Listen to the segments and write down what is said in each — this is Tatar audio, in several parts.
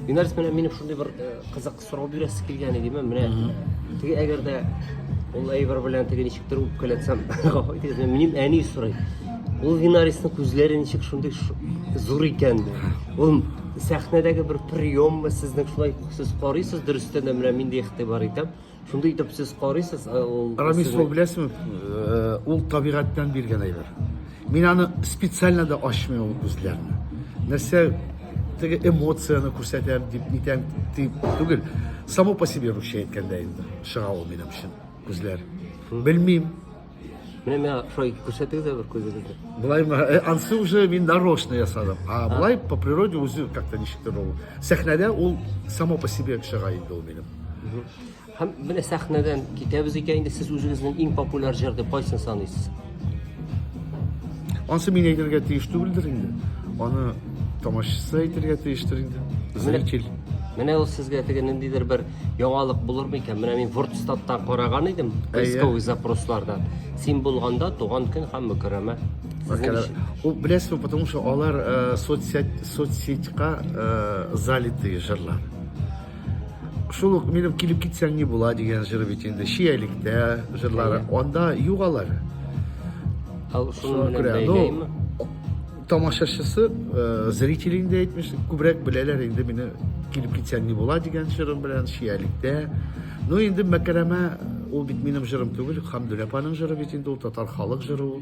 Юнарис менен ушундай бир кызык суроо бересиз келген эди мен. Мына тиги эгерде ол айбар белән тиги ничектер ук келетсем, менин әни сурай. Ул Юнаристин күзләре ничек шундай зур икән. Ул сәхнәдәге бер приеммы сезнең шулай сез карыйсыз дөрестән дә менә мин дә ихтибар итәм. Шундай итеп сез карыйсыз, Рамис ул беләсезме? Ул табигатьтән биргән әйбер. Мин аны специально да ачмыйм ул күзләрне. Нәрсә теге эмоцияны күрсәтәм дип нитәм түгел. Само по себе русча әйткәндә инде. Шыга ул минем өчен күзләр. Белмим. Менә шулай күрсәтегез бер күзегезне. Булай ансы уже мин нарочно ясадым. А булай по природе үзе как-то ничектер ул. Сәхнәдә ул само по себе шыга инде ул минем. Һәм менә сәхнәдән китәбез икән инде сез үзегезнең иң популяр җыр дип кайсын саныйсыз? Ансы мин әйтергә тиеш түгелдер инде. Аны тамашачы әйтергә тиештер инде. Зритель. Менә ул сезгә теге ниндидер бер яңалык булырмы икән? Менә мин Вордстаттан караган идем, поисковый запрослардан. Син булганда туган көн һәм мөкәррәмә. Ул беләсезме, потому что алар соцсетька залитые җырлар. Шул ук минем килеп китсәң ни була дигән җыр бит инде. Шиялектә җырлары. Анда югалар. Шуны белән бәйләйме? Тамашачысы, зрителинде әйтмеш, күбрәк беләләр инде мине килеп китсәң ни була дигән җырым белән шиялектә. Ну инде мәкәрәмә ул бит минем җырым түгел, Хамдүлә апаның җыры бит инде ул татар халык җыры ул.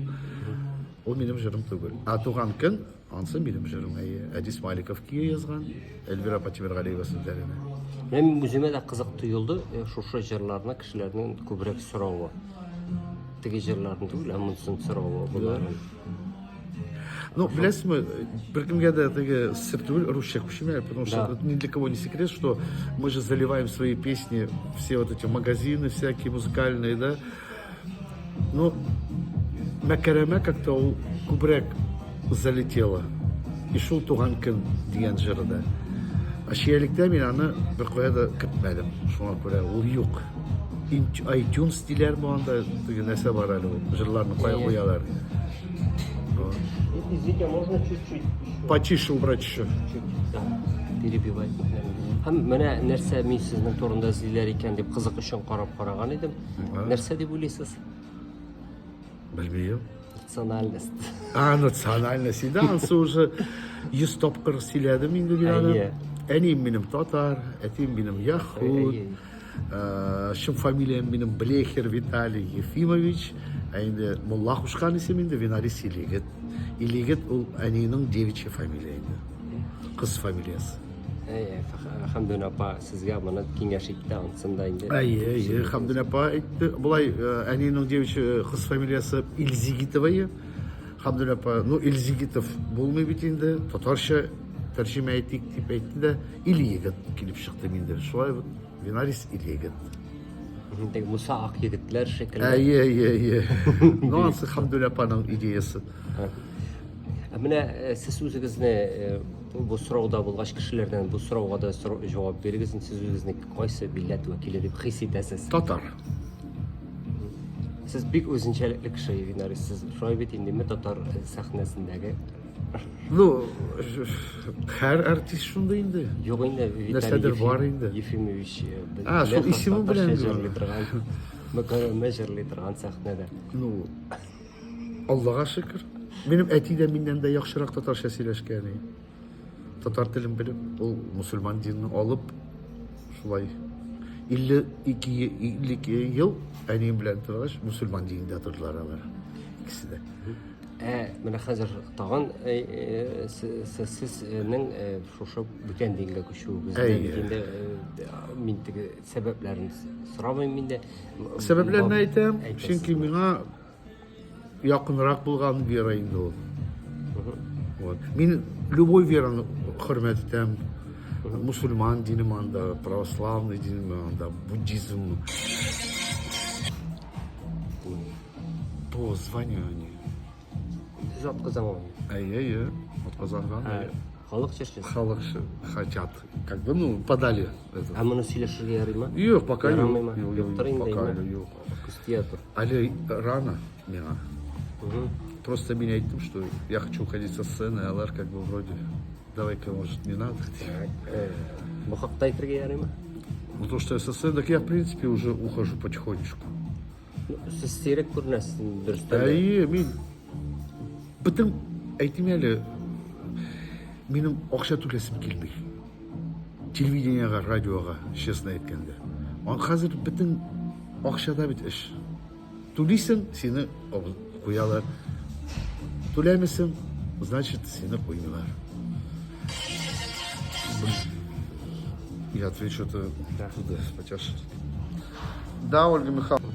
Ул минем җырым түгел. А туган көн ансы минем җырым. Әдис Маликов кие язган, Эльвира Патимергалиева сүзләренә. Мен үземә дә кызык тоелды, шушы җырларны кешеләрнең күбрәк соравы. Теге җырларны түгел, монысын соравы буларын. Ну, беләсезме, беркемгә дә теге сеп түгел русча күчмәләр, потому что ни для кого не секрет, что мы же заливаем свои песни, все вот эти магазины всякие музыкальные, да. Ну, мәкәрәмә как-то ул күбрәк залетела. И шул туган көн дигән җырда. А шиялектә мин аны бер кая да көтмәдем. Шуңа күрә ул юк. iTunes диләрме анда теге нәрсә бар әле ул җырларны кая куялар. Извините, можно чуть-чуть Потише убрать еще. Да, перебивать. Һәм менә нәрсә мин сезнең турында сөйләр икән дип кызык өчен караган идем. Нәрсә дип уйлыйсыз? Белмим. Национальность. Национальность. Да, ансы уже 100 тапкыр сөйләдем инде мин аны. Әним минем татар, әтим минем яһуд. Шым фамилиям минем Блехер Виталий Ефимович. Инде Мулла кушкан исем инде Винарис Илигет. Илигет ул әнинең девичья фамилия инде. Кыз фамилиясы. Хамдүлә апа сезгә моны киңәш итте ансында инде. Хамдүлә апа әйтте. Булай әнинең девичья кыз фамилиясы Илзигитова. Хамдүлә апа, ну Илзигитов булмый бит инде. Татарча тәрҗемә итик дип әйтте дә Илигет килеп чыкты инде. Шулай вот Винарис Илигет. Теге Муса ак егетләр шикелле. Ну ансы Хамдүлә апаның идеясы. Менә сез үзегезне бу сорауда булгач кешеләрдән бу сорауга да җавап бирегез. Сез үзегезне кайсы милләт вәкиле дип хис итәсез? Татар. Сез бик үзенчәлекле кеше Винарис. Сез шулай бит инде татар сәхнәсендәге. Ну, һәр артист шунда инде. Юк инде Виталий Ефимович. Шул исеме белән мөкәррәмә җырлый торган сәхнәдә. Ну, Аллага шөкер. Минем әти дә миннән дә яхшырак татарча сөйләшкән. Татар телен белеп, ул мусульман динен алып, шулай 52 ел әнием белән торгач, мусульман динендә тордылар алар. Икесе дә. Менә хәзер тагын сезнең шушы бүтән дингә күчүегездә мин теге сәбәпләрен сорамыйм инде. Сәбәпләрне әйтәм, чөнки миңа якынрак булган вера инде ул. Мин любой вераны хөрмәт итәм. Мусульман дине анда, православный дине анда, буддизм. По званию Отказал. Отказал. Халык чешче. Халык хотят. Как бы, ну, подали это. А моны сөйләшергә ярыймы? Юк, пока Ярыймы. Юк. Але рано миңа. Просто меня әйттем, что я хочу уходить со сцены, а алар как бы вроде давай-ка, может, не надо. Бу хакта әйтергә ярыймы? Ну, то, что СССР, так я, в принципе, уже ухожу потихонечку. Сез сирәк күренәсез дөрестән. Әйе, мен бітім әйтем әлі менің ақша төлесім келмей. Телевидениеға, радиоға, честно айтканда. Қазір бітім ақшада бит іш. Төлейсің, сені қоялар. Төлемесің, значит, сені қоймалар. Я отвечу-то туда, потяжь. Да, Ольга Михайловна.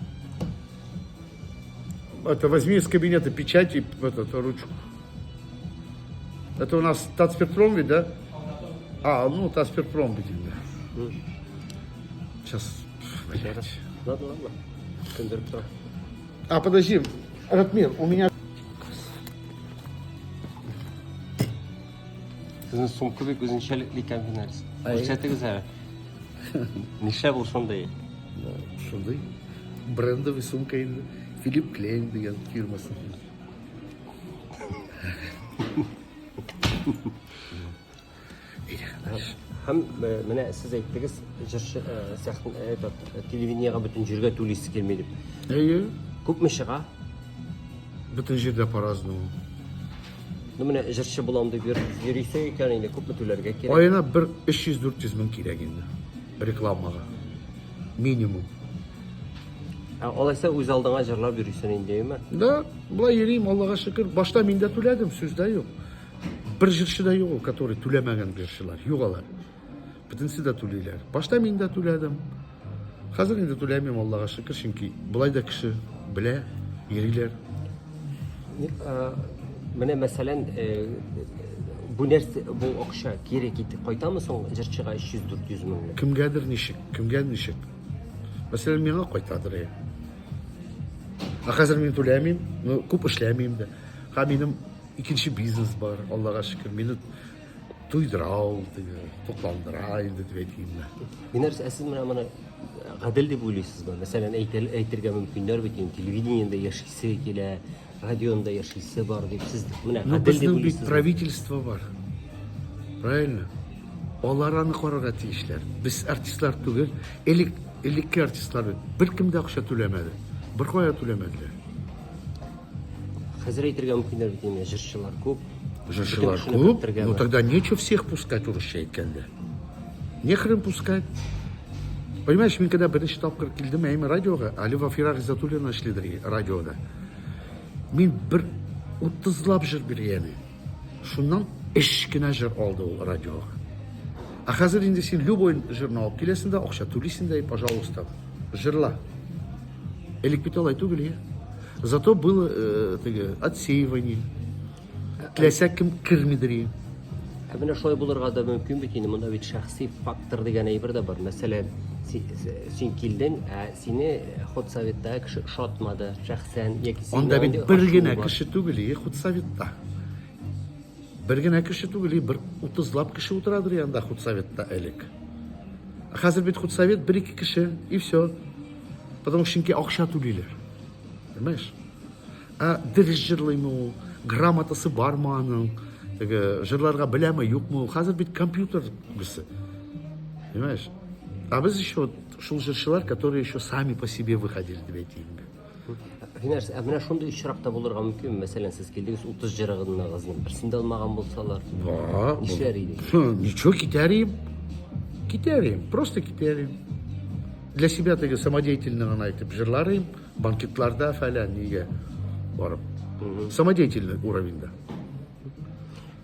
Это возьми из кабинета печать и эту ручку. Это у нас Татспиртпром ведь, да? А, ну Татспиртпром, видимо. Сейчас. Ладно. Кондуктор. А, подожди, Ратмир, у меня... Sizin sumku bek özünçəlikli икән финалист. Күрсәтегез әле. Нишләп ул шундый? Шундай. Брендовый сумка инде. Филипп Клейн деген фирмасы. Һәм менә сез әйттегез, җырчы телевидениега бөтен җиргә түлисе килми дип. Әйе. Күпме чыга? Бөтен жерде по-разному. Ну менә җырчы булам дип йөрисә икән инде күпме түләргә кирәк? Айына 300-400 мең кирәк инде. Рекламага. Минимум. Алайса үз алдыңа җырлап йөрисең инде, әйме? Да, былай йөрим, Аллага шөкер. Башта мин дә түләдем, сүз дә юк. Бер җырчы да юк, который түләмәгән җырчылар. Юк алар. Бөтенсе дә түлиләр. Башта мин дә түләдем. Хәзер инде түләмим, Аллага шөкер, чөнки былай да кеше белә, йөриләр. Менә мәсәлән, бу нәрсә, бу акча кире китеп кайтамы соң җырчыга 300-400 мең? Кемгәдер ничек, кемгә ничек. Мәсәлән, миңа кайтадыр. Хәзер мин түләмим, ну күп эшләмим дә. Минем икенче бизнес бар, Аллага шөкер. Мине туйдырау, токландыра инде дип әйтим. Нәрсә сез менә гадел дип уйлыйсызбы? Мәсәлән, әйтергә мөмкиннәр бит, телевидениедә яшисе килә, радионда яшисе бар дип сез менә гадел дип уйлыйсызбы? Правительство бар. Правильно? Алар аны карарга тиешләр. Без артистлар түгел, элекке артистлар бер кем дә акча түләмәде. Бер кая түләмәделәр. Хәзер әйтергә мөмкиннәр бит, җырчылар күп. Жырчылар клуб, ну тогда нечего всех пускать урысча әйткәндә. Нехрен пускать. Понимаешь, мин когда беренче тапкыр килдем әйме радиога, али Вафира Гиззатуллина эшлидер радиода. Мин бер 30лап җыр биргән. Шуннан эш кенә җыр алды ул радиога. А хәзер инде син любой җырны алып киләсең дә, акча түлисең дә, пожалуйста, җырла. Элек бит алай түгел. Зато было отсеивание. Теләсә кем кермидер. Менә шулай булырга да мөмкин бит инде. Монда бит шәхси фактор дигән әйбер дә бар. Мәсәлән, син килдең, сине худсоветта кеше шатмады, шәхсән яки син. Анда бит бер генә кеше түгел, худсоветта. Бер генә кеше түгел, бер 30лап кеше утырадыр янда худсоветта элек. Хәзер бит худсовет 1-2 кеше и все. Потому что акча түлиләр. Понимаешь? А дөрес җырлыймы ул? Грамотасы бармы аның? Жырларга беләме, юкмы? Хәзер бит компьютер гысы. Понимаешь? А без еще шул җырчылар, которые еще сами по себе выходили дип әйтим. Финарс, менә шундый очракта булырга мөмкин. Мәсәлән, сез килдегез 30 җырыгыгызны берсен дә алмаган булсалар. Нишләр иде? Ничего, китәрим, просто китәрим. Для себя теге самодеятельно гына әйтеп җырларым, банкетларда фәлән нигә барып. Самодеятельный уровеньда.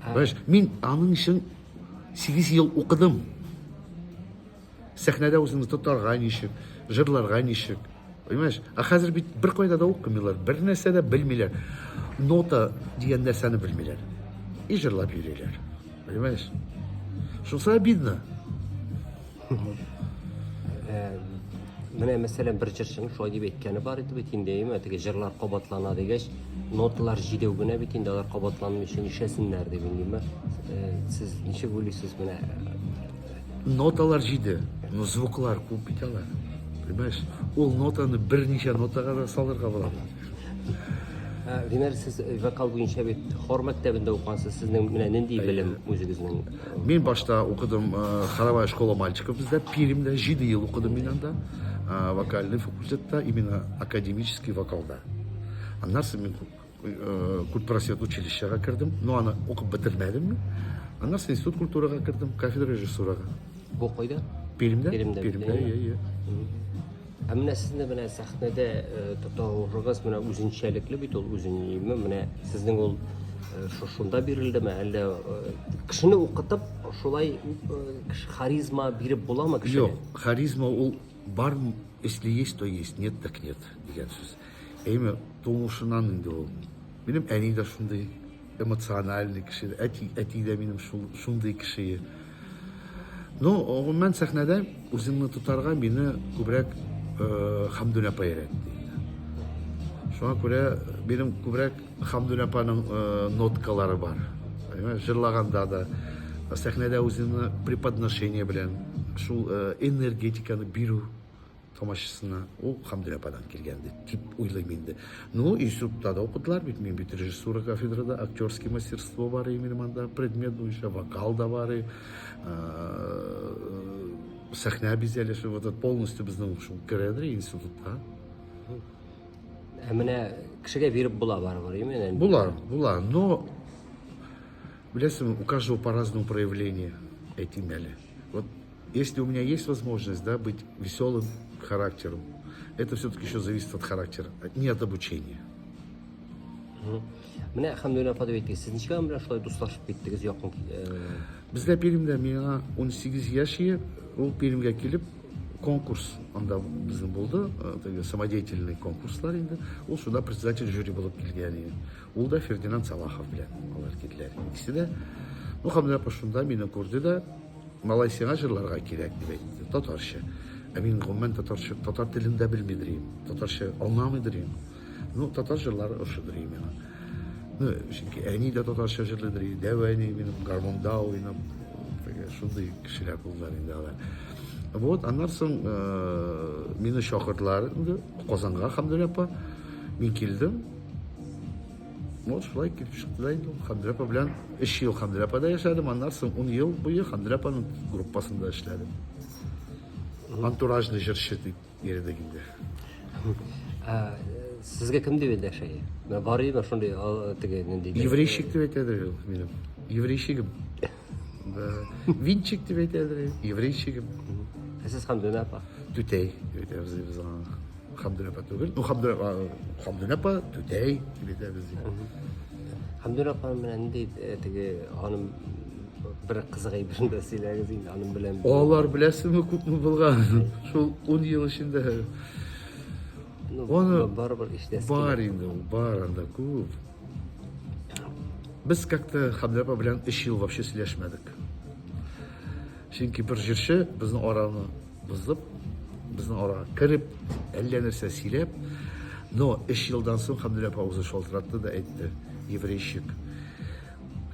Понимаешь, мин аның өчен 8 ел укыдым. Сәхнәдә үзеңне тотарга ничек, җырларга ничек. Понимаешь? А хәзер бит бер кайда да укымыйлар, бер нәрсә дә белмиләр. Нота дигән нәрсәне белмиләр. И җырлап йөриләр. Понимаешь? Шусы обидно. Менә мәсәлән бер җырчының шулай дип әйткәне бар иде бит инде, әйме, теге җырлар кабатлана дигәч, ноталар җидәү генә бит инде, алар кабатланмыйча нишәсеннәр дип инде. Сез ничек уйлыйсыз менә? Ноталар җиде, но звуклар күп бит алар. Понимаешь? Ул нотаны берничә нотага да салырга була. Димәк, сез вокал буенча бит хор мәктәбендә укыгансыз. Сезнең менә нинди белем үзегезнең? Мен башта окудum хоровая школа мальчиков bizde, Пермьдә 7 ел окудым мин анда, вокальный факультетта, именно академический вокалда. Аннан соң мен культпросвет училищега кирдим, но аны укып бетермәдем. Аннан соң институт культурага кирдим, кафедра режиссурага. Бу кайда? Пермьдә, Пермьдә, иә. Ә менә сезне менә сәхнәдә тотауыгыз менә үзенчәлекле бит ул үзенчәлекме менә сезнең ул шушында бирелдеме әллә кешене укытып шулай харизма биреп буламы кешегә? Yok, харизма ул бар, если есть, то есть, нет, так нет дигән сүз. Әйме тумышынан инде ул. Минем әни дә шундый эмоциональный кеше, әти дә минем шундый кеше. Но гомумән сәхнәдә үземне тотарга мине күбрәк Хамдун апа өйрәтте. Шуңа күрә минем күбрәк Хамдун апаның ноткалары бар. Җырлаганда да, сәхнәдә үземне преподношение белән шул энергетиканы бирү тамашасына ул Хамдун ападан килгән дип уйлыйм инде. Ну, институтта да укыдылар бит, мин бит режиссура кафедрада, актерский мастерство бар минем анда, предмет буенча вокал да бар. Сәхнә бизәлеше вот полностью безнең шул керәдер институтта. Ә менә кешегә биреп була барыбер, именно. Була, но беләсең, у каждого по-разному проявление этим әле. Вот если у меня есть возможность, да, быть веселым характером, это все-таки еще зависит от характера, не от обучения. Менә Хамдун апа дип әйттегез, сез ничек белән шулай дуслашып киттегез, якын? Бездә Пермьдә миңа 18 яшь, ул Пермьгә килеп конкурс анда безнең булды, самодеятельный конкурслар инде. Ул шунда председатель жюри булып килгән иде. Ул да Фердинанд Салахов белән алар киттеләр. Икесе дә, ну Хамдун апа шунда мине күрде дә, Малайзияга җырларга кирәк дип әйтте, татарча. Ә мин гомумән татар телендә белмидем, татарча аңламыйдым. Ну, татар җырлары ошыдыр миңа. Ну, чөнки әни дә татарча җырлыйдыр, дәвәни минем гармонда уйнап, шундый кешеләр булдылар инде алар. Вот, аннан соң мине чакырдылар инде Казанга Хамдун апа. Мин килдем. Вот, шулай килеп чыкты да инде Хамдун апа белән 3 ел Хамдун апада яшәдем, аннан соң 10 ел буе Хамдун апаның группасында эшләдем. Антуражный җырчы дип йөрдек инде. Сезгә кем дип әйтәшәй? Менә бар иде шундый теге нинди? Еврейщик дип әйтәдер минем. Еврейщигем. Винчик дип әйтәдер, еврейщигем. Сез Хамдун апа. Түтәй дип әйтәбез без аңа. Хамдун апа түгел. Ну, Хамдун апа түтәй дип әйтәбез. Хамдун апа менән нинди теге аның бер кызыгый бирендә сөйләгез инде аның белән. Алар беләсезме күпме булган? Шул 10 ел эчендә. Оны барыбер иштәс. Бар инде, бар анда күп. Без как-то Хамдун апа белән 3 ел вообще сөйләшмәдек. Чөнки бер җырчы безнең араны бозып, безнең арага кирип, әллә нәрсә сөйләп, но 3 елдан соң Хамдун апа үзе шалтыратты да әйтте: еврейщик.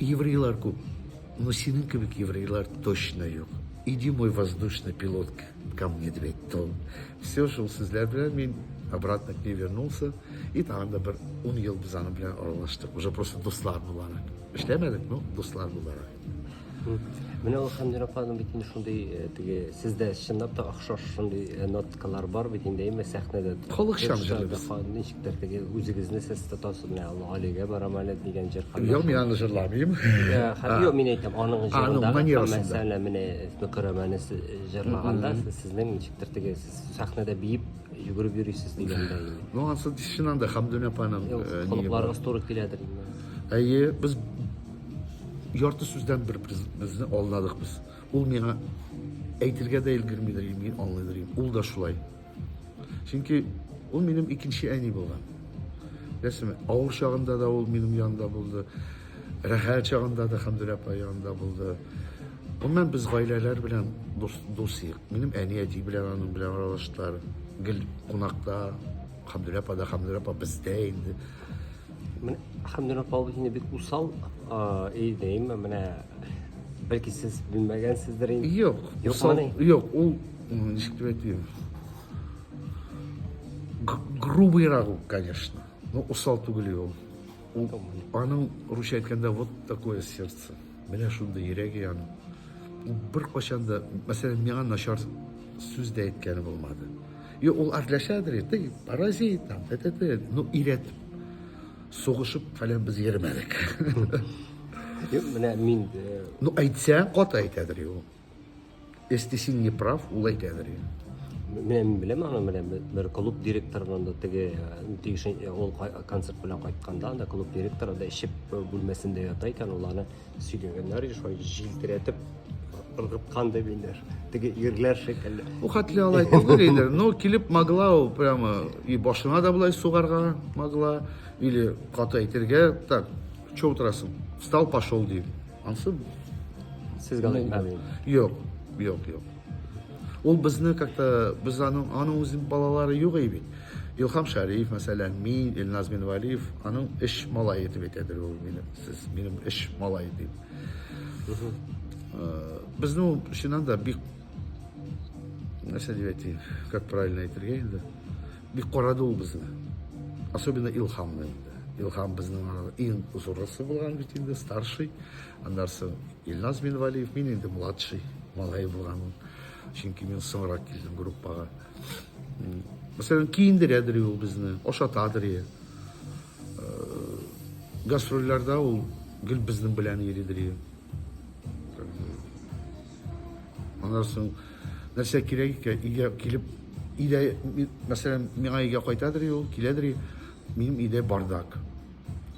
Еврейлар күп, но синең кебек еврейлар точно юк. Иди мой воздушный пилот ко мне дип әйтте. Все шул сүзләр белән мин обратно к ней вернулся, и там да бер 10 ел без аны белән аралаштык. Уже просто дуслар буларак. Эшләмәдек, но дуслар буларак. Менә ул Хамдун апаның бит инде шундый теге сездә чынлап та охшаш шундый ноткалар бар бит инде әйме сәхнәдә. Халыкчан җырлыйбыз. Ничектер теге үзегезне сез тотасыз менә Алигә бараманы дигән җыр. Юк, мин аны җырламыйм. Юк, мин әйтәм, аның җырында манерасында. мәсәлән менә Мөкәррәмәне җырлаганда сезнең ничектер теге сез сәхнәдә биеп йөгереп йөрисез дигәндә. Ну, аны чыннан да Хамдун апаның Халыкларга туры киләдер. Әйе, без ярты сүздән бер-беребезне аңладык без. Ул миңа әйтергә дә өлгермидер, мин аңлыйдыр. Ул да шулай. Чөнки ул минем икенче әни булган. Беләсезме, авыр чагында да ул минем янында булды. Рәхәт чагында да Хамдун апа янында булды. Гомумән без гаиләләр белән дусыйк. Минем әни әти белән аның белән аралаштылар. Гел кунакта Хамдун апа бездә инде. Хамдун апа ул инде бик усал идеме менә бәлки сез белмәгәнсездер инде. Юк, юк, ул ничек дип әйтим. Грубыйрак, конечно. Ну, усал түгел ол. Аның русша айтканда вот такое сердце. Менә шундай йөрәге аны. Бер качанда, мәсәлән, миңа начар сүз дә әйткәне булмады. Ул арлашадыр, паразит там, ну иретеп, сугышып фәлән без йөрмәдек. Менә мин Ну әйтсәң каты әйтәдер ул. Если син не прав, ул әйтәдер. мен беләм аны, менә бер клуб директорынан да теге ул концерт белән кайтканда, анда клуб директоры да ишеп бүлмәсендә ята икән, ул аны сөйләгәннәр, шулай җилтерәтеп ыргыткан дип инде. Теге ирләр шикелле. У хәтле алай түгел, но килеп могла ул прямо и башына да булай сугарга могла, или каты әйтергә, так, чё утырасың? Встал, пошел дип. Ансы? Сез галаймы? Юк. Ул безне как-то без аның үзен балалары юк бит. Илхам Шариф, мәсәлән, мин, Илназ Минвалиев, аның эш малае дип әйтәдер ул мине. Сез минем эш малае дип. Безне шуннан да бик нәрсә дип әйтим, как правильно әйтергә инде. Бик карады ул безне. Особенно Илхамны. Илхам безнең иң зурысы булган бит инде, старший. Аннарсы Илназ Минвалиев, мин инде младший, малай булган. Чөнки мин соңрак килдем группага. Мәсәлән, киендерәдер ул безне, ашатадыр. Гастрольләрдә ул гел безнең белән йөридер. Аннарсы нәрсә кирәк икән, өйгә килеп, өйдә, мәсәлән, миңа өйгә кайтадыр ул, киләдер. Минем өйдә бардак.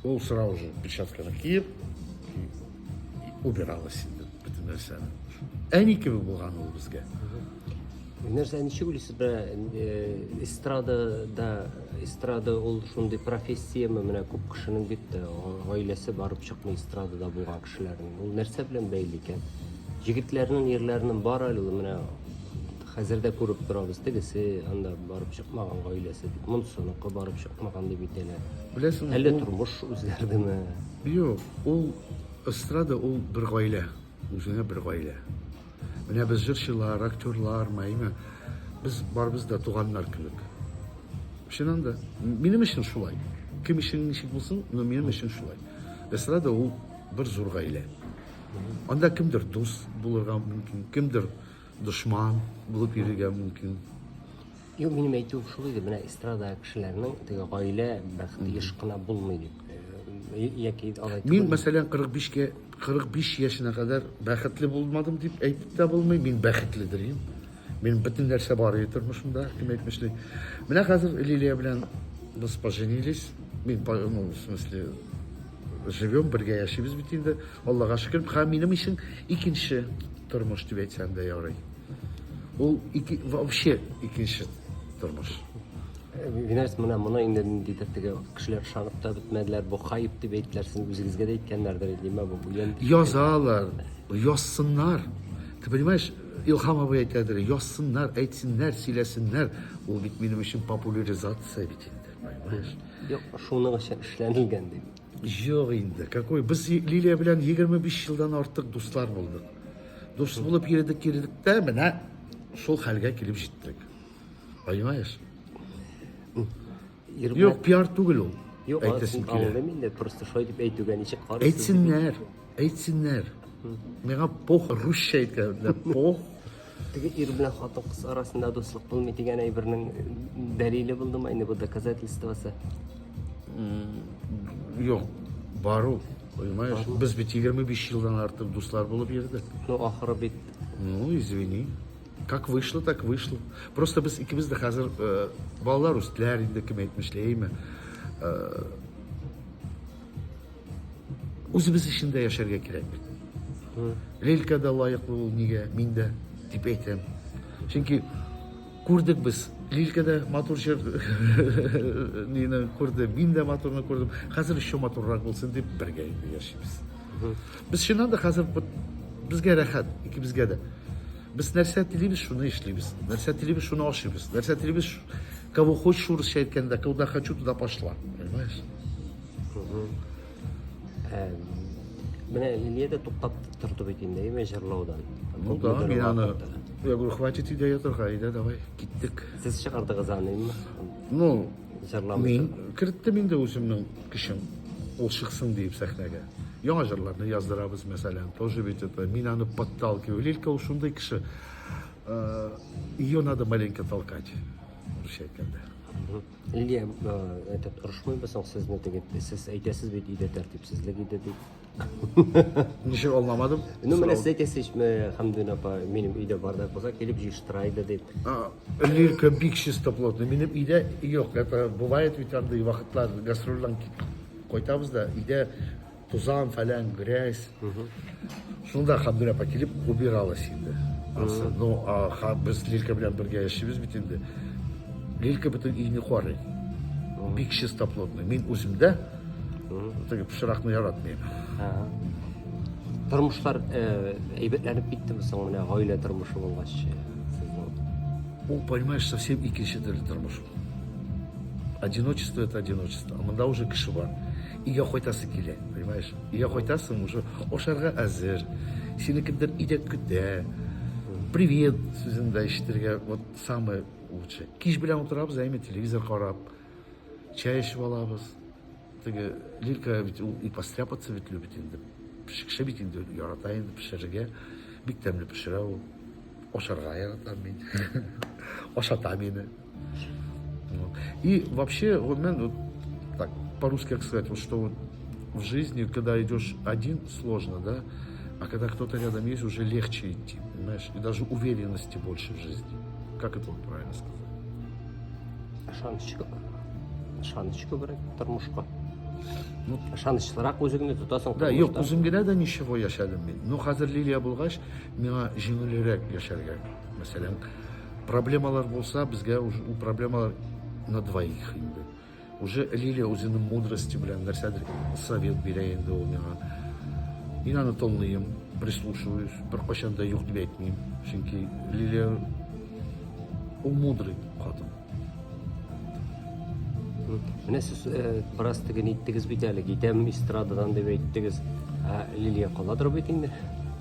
Ул сразу же перчатканы киеп, убиралась инде бөтен нәрсәне. Әни кебек булган ул безгә. Нәрсә ничек уйлыйсыз, эстрада ул шундый профессиямы, менә күп кешенең бит гаиләсе барып чыкмый эстрадада булган кешеләрнең. Ул нәрсә белән бәйле икән? Җегетләрнең, ерләрнең бар әле менә хәзердә күреп торабыз, тегесе анда барып чыкмаган гаиләсе дип, монсыныкы барып чыкмаган дип әйтәләр. Беләсеңме? Әллә тормыш үзгәрдеме? Юк, ул эстрада ул бер гаилә, үзенә бер гаилә. Менә без җырчылар, актерлар, мәйме, без барбыз да туганнар кебек. Шуннан да минем өчен шулай. Кем өчен ничек булсын, но минем өчен шулай. Эстрада ул бер зур гаилә. Анда кемдер дус булырга мөмкин, кемдер дошман булып йөрергә мөмкин. Юк, минем әйтүем шулай иде, менә эстрада кешеләрнең теге гаилә бәхете еш кына булмый дип. Яки алай. Мин мәсәлән 45 яшенә кадәр бәхетле булмадым дип әйтеп тә булмый. Мин бәхетледер. Мин бөтен нәрсә бар иде тормышымда, кем әйтмешли. Менә хәзер Лилия белән без поженились. Мин, ну, в смысле, живем, бергә яшибез бит инде. Аллага шөкер, һәм минем өчен икенче тормыш дип әйтсәм дә ярый. Ул вообще икенче тормыш. Винарс моны инде ниндидер теге кешеләр шанып та бетмәделәр, бу хайп дип әйтләр, син үзегезгә дә әйткәннәрдер, димә бу уен. Язалар, язсыннар. Ты понимаешь, Илхам абый әйтәдер, язсыннар, әйтсеннәр, сөйләсеннәр. Ул бит минем өчен популяризация бит инде, понимаешь? Юк, шуның өчен эшләнелгән дип. Юк инде, какой? Без Лилия белән 25 елдан артык дуслар булдык. Дус булып йөрдек тә, менә шул хәлгә килеп җиттек. Понимаешь? Юк, пиар түгел ул. Юк, Әйтәсем килә. аңлыйм инде, просто шулай дип әйтүгә ничек карыйсыз? Әйтсеннәр. Миңа пох русча әйткәндә, пох. Теге ир белән хатын кыз арасында дуслык булмый дигән әйбернең дәлиле булдымы инде бу доказательствосы? Юк, бар ул. Понимаешь? Без бит 25 елдан артык дуслар булып йөрдек. Ну, ахыры бит. Ну, извини. Как вышло, так вышло. Просто без икебез дә хәзер балалар үстеләр инде, кем әйтмешләйме. Үзебез эчендә яшәргә кирәк бит. Лилка да лаеклы ул нигә, мин дә дип әйтәм. Чөнки күрдек без, Лилка да матур җыр нине күрде, мин дә матурны күрдем. Хәзер еще матуррак булсын дип бергә яшибез. Без шуннан да хәзер безгә рәхәт, икебезгә дә. Без нәрсә телибез, шуны эшлибез. Нәрсә телибез, шуны ашыйбыз. Нәрсә телибез, кого хочешь урысча әйткәндә, куда хочу, туда пошла. Понимаешь? Менә Лилия дә туктап торды бит инде, җырлаудан. Ну да, мин аны, я говорю, хватит идея торга, иде, давай, киттек. Сез чыгардыгыз аны, имме? Ну, Мен кіртті мен де өзімнің кішім ол шықсын deyip сахнаға. Яңа жырларны яздырабыз мәсәлән. Тоже ведь это мен аны подталкиваю. Лилька ол шундай кіші. Ее надо маленько толкать. Лилия, этот ұрышмай басаң сізні тегет, сіз әйтесіз бет үйде тәртіпсізлік еді дейді. Неше олмамадым? Ну, мен сіз әйтесіз, Хамдун апа, менің үйде бардақ болса, келіп жиштырайды деп. Лилька бик чистоплотный. Менің үйде, yok, это бывает ведь андай вақытлар гастрольдан қойтабыз да, үйде тузан, фәлән, грязь. Сонда Хамдун апа келіп убиралась енді. Ну, біз Лилька белән бірге яшибез бит енді. Лилька бүтін үйіне қуарай. Бик чистоплотный. Мен өзімді пішірақны яратмаймын. Тұрмышлар әйбетләніп битті мысың, мына ғаилә тұрмышы болғаш. Ол, понимаешь, совсем икенші түрлі тұрмыш. Одиночество — это одиночество. А мында уже кіші бар. Иге қойтасы келе, понимаешь? Иге қойтасың уже ошарға әзір. Сені кімдер иде күтті. Привет, сөзінде іштерге, вот самое лучшее. Киш білән отырабыз, әйме телевизор қарап, чай ішіп алабыз. Лилька и постряпаться ведь любит енді. Пішікші бит енді ярата енді пішірге. Бик тәмлі пішірі ол. Ошарға ярата мен. Ошата мені. И вообще, вот мен, так, по-русски как сказать, вот что вот в жизни, когда идешь один, сложно, да? А когда кто-то рядом есть, уже легче идти, понимаешь? И даже уверенности больше в жизни. Как это вот правильно сказать? Шанычка керек тұрмышқа. Шанычлырақ өзіңді тұтасың. Да, yok, өзімгеде de ничего yaşadım ben. Но қазір Лилия болғаш, миңа жеңілірек yaşarga. Mesela проблемалар болса, бізге уже у проблемалар на двоих енді. Уже Лилия өзінің мудрости білән нәрседір совет бере енді ол миңа. Мен аны тыңлайым, прислушиваюсь, бір қашанда жоқ деп айтмайым. Чөнки Лилия ол мудрый қатын. Міне сіз біраз тігін еттігіз бейті әлі кетем эстрададан деп айттыңыз. Лилия қаладыр бетіңдер?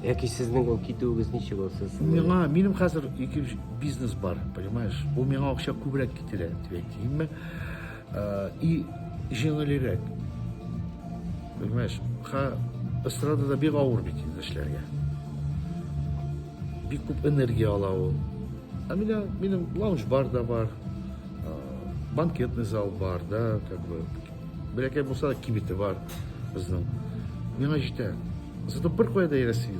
Яки сіздің ол кетуіңіз неше болсыз? Менің қазір екі бизнес бар, понимаешь? Ол миңа ақша көбірек кетеді деп айтайын. И жеңілірек. Понимаешь? Эстрадада бик ауыр бит инде эшләргә. Бик күп энергия ала ул. Минем лаунж-бар да бар, банкетный зал бар, да, как бы. Бәләкәй булса да кибете бар безнең. Миңа җитә. Зато бер кайда йөрәсем.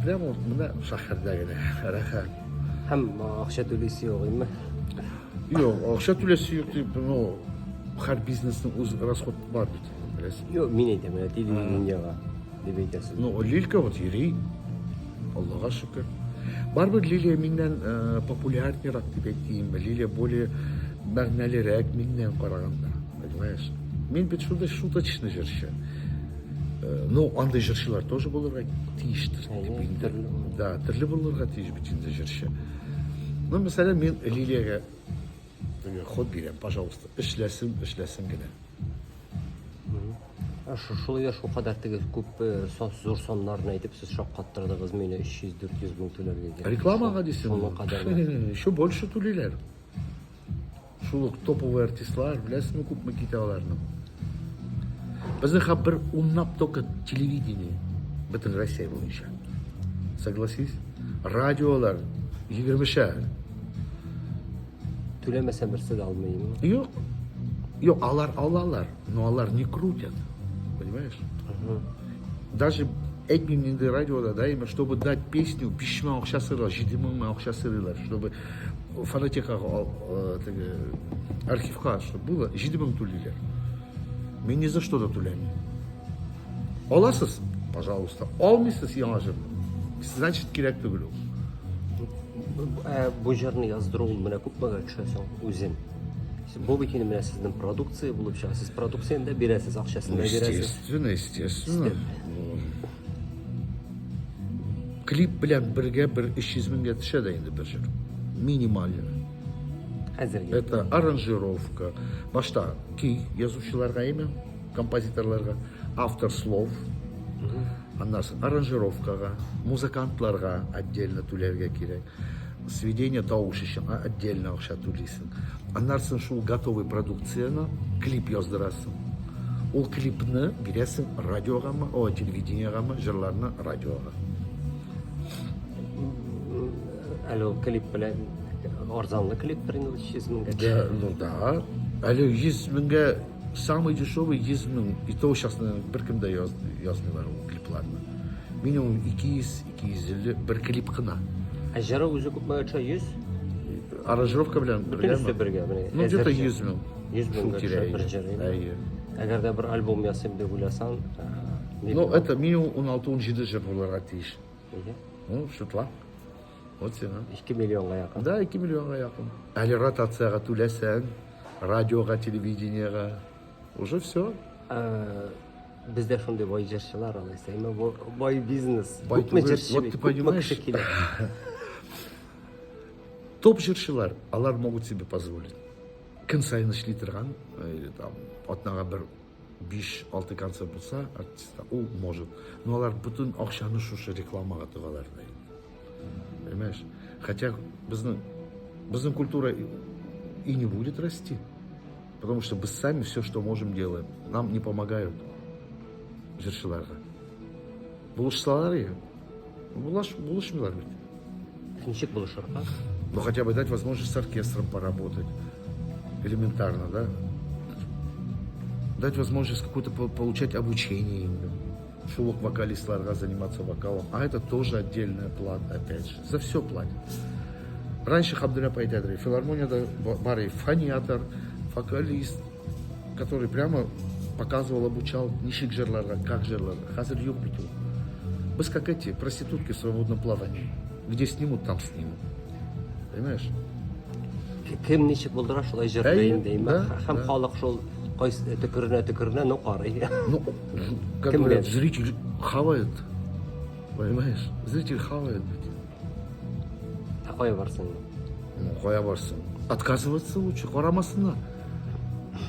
Прямо менә шәһәрдә генә. Рәхәт. Һәм акча түлесе юк инде. Юк, акча түлесе юк дип, ну, һәр бизнесның үз расход бар бит. Беләсең. Юк, мин әйтәм, телевидениега дип әйтәсез. Ну, Лилька вот йөри. Аллаға шөкер. Барбыр Лилия миннән популярнырак дип әйтим. Лилия более мәгънәлерәк миннән караганда. Понимаешь? Мин бит шунда шуточный җырчы. Ну, андай җырчылар тоже булырга тиештер. Да, төрле булырга тиеш бит инде җырчы. Ну, мәсәлән, мин Лилиягә ход бирәм, пожалуйста, эшләсен генә. Шулай да шул кадәр тегез күп зур соннарны әйтеп сез шаккаттырдыгыз мине 300-400 мең түләргә. Рекламага дисең. Шуның кадәр. Еще больше түлиләр. Шул топовый артистлар, беләсеңме, күпме китә аларның. Безнең бер уннап только телевидение бөтен Россия буенча. Согласись? Радиолар 20-шәр. Түләмәсә берсе дә алмыймы? Yok. Yok, алалар, но алар не крутят. Понимаешь? Даже этим инде радиода, да, именно чтобы дать песню, пишма акчасырла, 7 мең акчасырла, чтобы фонотекага архивка, чтобы было 7 мең түлиләр. Мен ни за что да түләмим. Аласыз, пожалуйста. Алмыйсыз яңа җыр. Значит, кирәк түгел ул. Бу җырны яздыру менә күпмегә төшәсең үзең. Бу бит инде менә сезнең продукция булып чыга. Сез продукцияны да бирәсез, акчасын да бирәсез. Естественно. Клип белән бергә 300 меңгә төшә дә инде бер җыр. Минимально. Хәзергә. Это аранжировка. Башта ки язучыларга имя, композиторларга, автор слов. Аннан аранжировкага, музыкантларга отдельно түләргә кирәк. сведение таушишин, отдельно ақша төлейсің. Анарсын шул готовый продукцияны клип яздырасың. Ол клипні бересің радиоға ма, телевидениеға ма, жырларына радиоға. Әлі ол клип білән арзанлы клип бірін 100 мыңға. Да, ну да. Әлі 100 мыңға самый дешевый 100 мың. И то сейчас бір кімді yazmıyorlar ол клипларны. Минимум 200-250 бір клип қына. Жары өзі көп мәгатша 100? Аранжировка білән Бүтін үсті бірге. Ну, где-то 100 мың. 100 мыңға бір жары. Әгер де бір альбом ясым деп ойласан, ну, это минимум 16-17 жыр боларға тиіш. Неге? Ну, шутла. Вот сен. 2 миллионға яқын. Да, 2 миллионға яқын. Әлі ротацияға төлесең, радиоға, телевидениеға. Уже все. Бізде шондай бай жыршылар алайса, бай бизнес. Бай Көпме түгел. жыршы, Вот ты көпме понимаешь? кіші келеді. Топ жыршылар, алар могут себе позволить. Күн сайын ішлей тұрған, атнаға бір 5-6 концерт болса, артиста, ол может. Но алар бүтін ақшаны шушы рекламаға тығалар. Понимаешь? Хотя біздің культура и не будет расти. Потому что мы сами все, что можем, делаем. Нам не помогают жыршыларға. Булышсалар я. Булышмылар ведь. Ничек булышыр, а? Но хотя бы дать возможность с оркестром поработать. Элементарно, да? Дать возможность какое-то получать обучение им. Шулок вокалистларға заниматься вокалом. А это тоже отдельная плата, опять же. За все платят. Раньше Хабдуля Пайтядри, филармонияда бар и фониатор, вокалист, который прямо показывал, обучал нишик жырларға, как жырларға. Хазір yok бит. Біз как эти проститутки в свободном плавании. Где снимут, там снимут. Понимаешь? Кем ничек булдыра шулай жырлайын дейм. Да, Һәм да. халык шул төкеренә ну карый. Ну, как Кем говорят, лет? зритель хавает. Понимаешь? Зритель хавает. Кая барсың? Ну, қоя барсың. Отказываться лучше, қарамасына.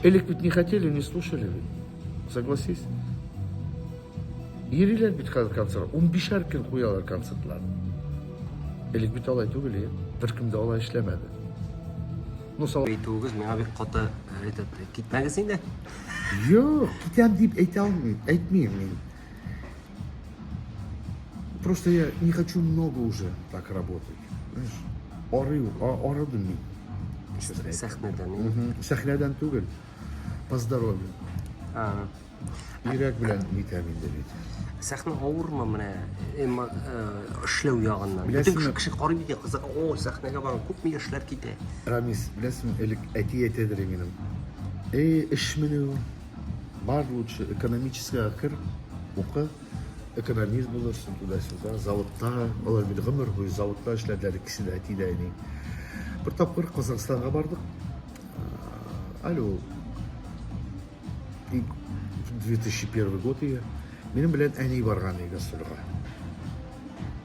Элек ведь не хотели, не слушали ведь. Согласись. Ерилер бит қазір концерт. 15 әркен қоялар концертлар. Элек бит алай түгел, бір кімді алай ішлемеді. Ну, сал... Әйтүгез миңа бик каты китмәгез инде. Yok, кетем deyip айтмеймін мен. Просто я не хочу много уже так работать. Знаешь, арыдым мен. Сәхнәдән. Сәхнәдән түгел, по здоровью. А, Йөрәк белән витамин да бит. сәхнә авырмы менә? Эшләү ягыннан. Беләсеңме? Бөтен кеше карый бит, кызык. О, сәхнәгә барам, күпме яшьләр китә. Рамис, білесің, элек әти әйтедір менің. Іш меню, бар лучше экономический кір, оқы, экономист болырсың туда-сюда, заводта, олар бит ғұмыр бойы заводта эшләделәр, кісі де әти де әне. Бір тапқыр Қазақстанға бардық. Алло, 2001 год ие. Менің білән әне барған гастрольға.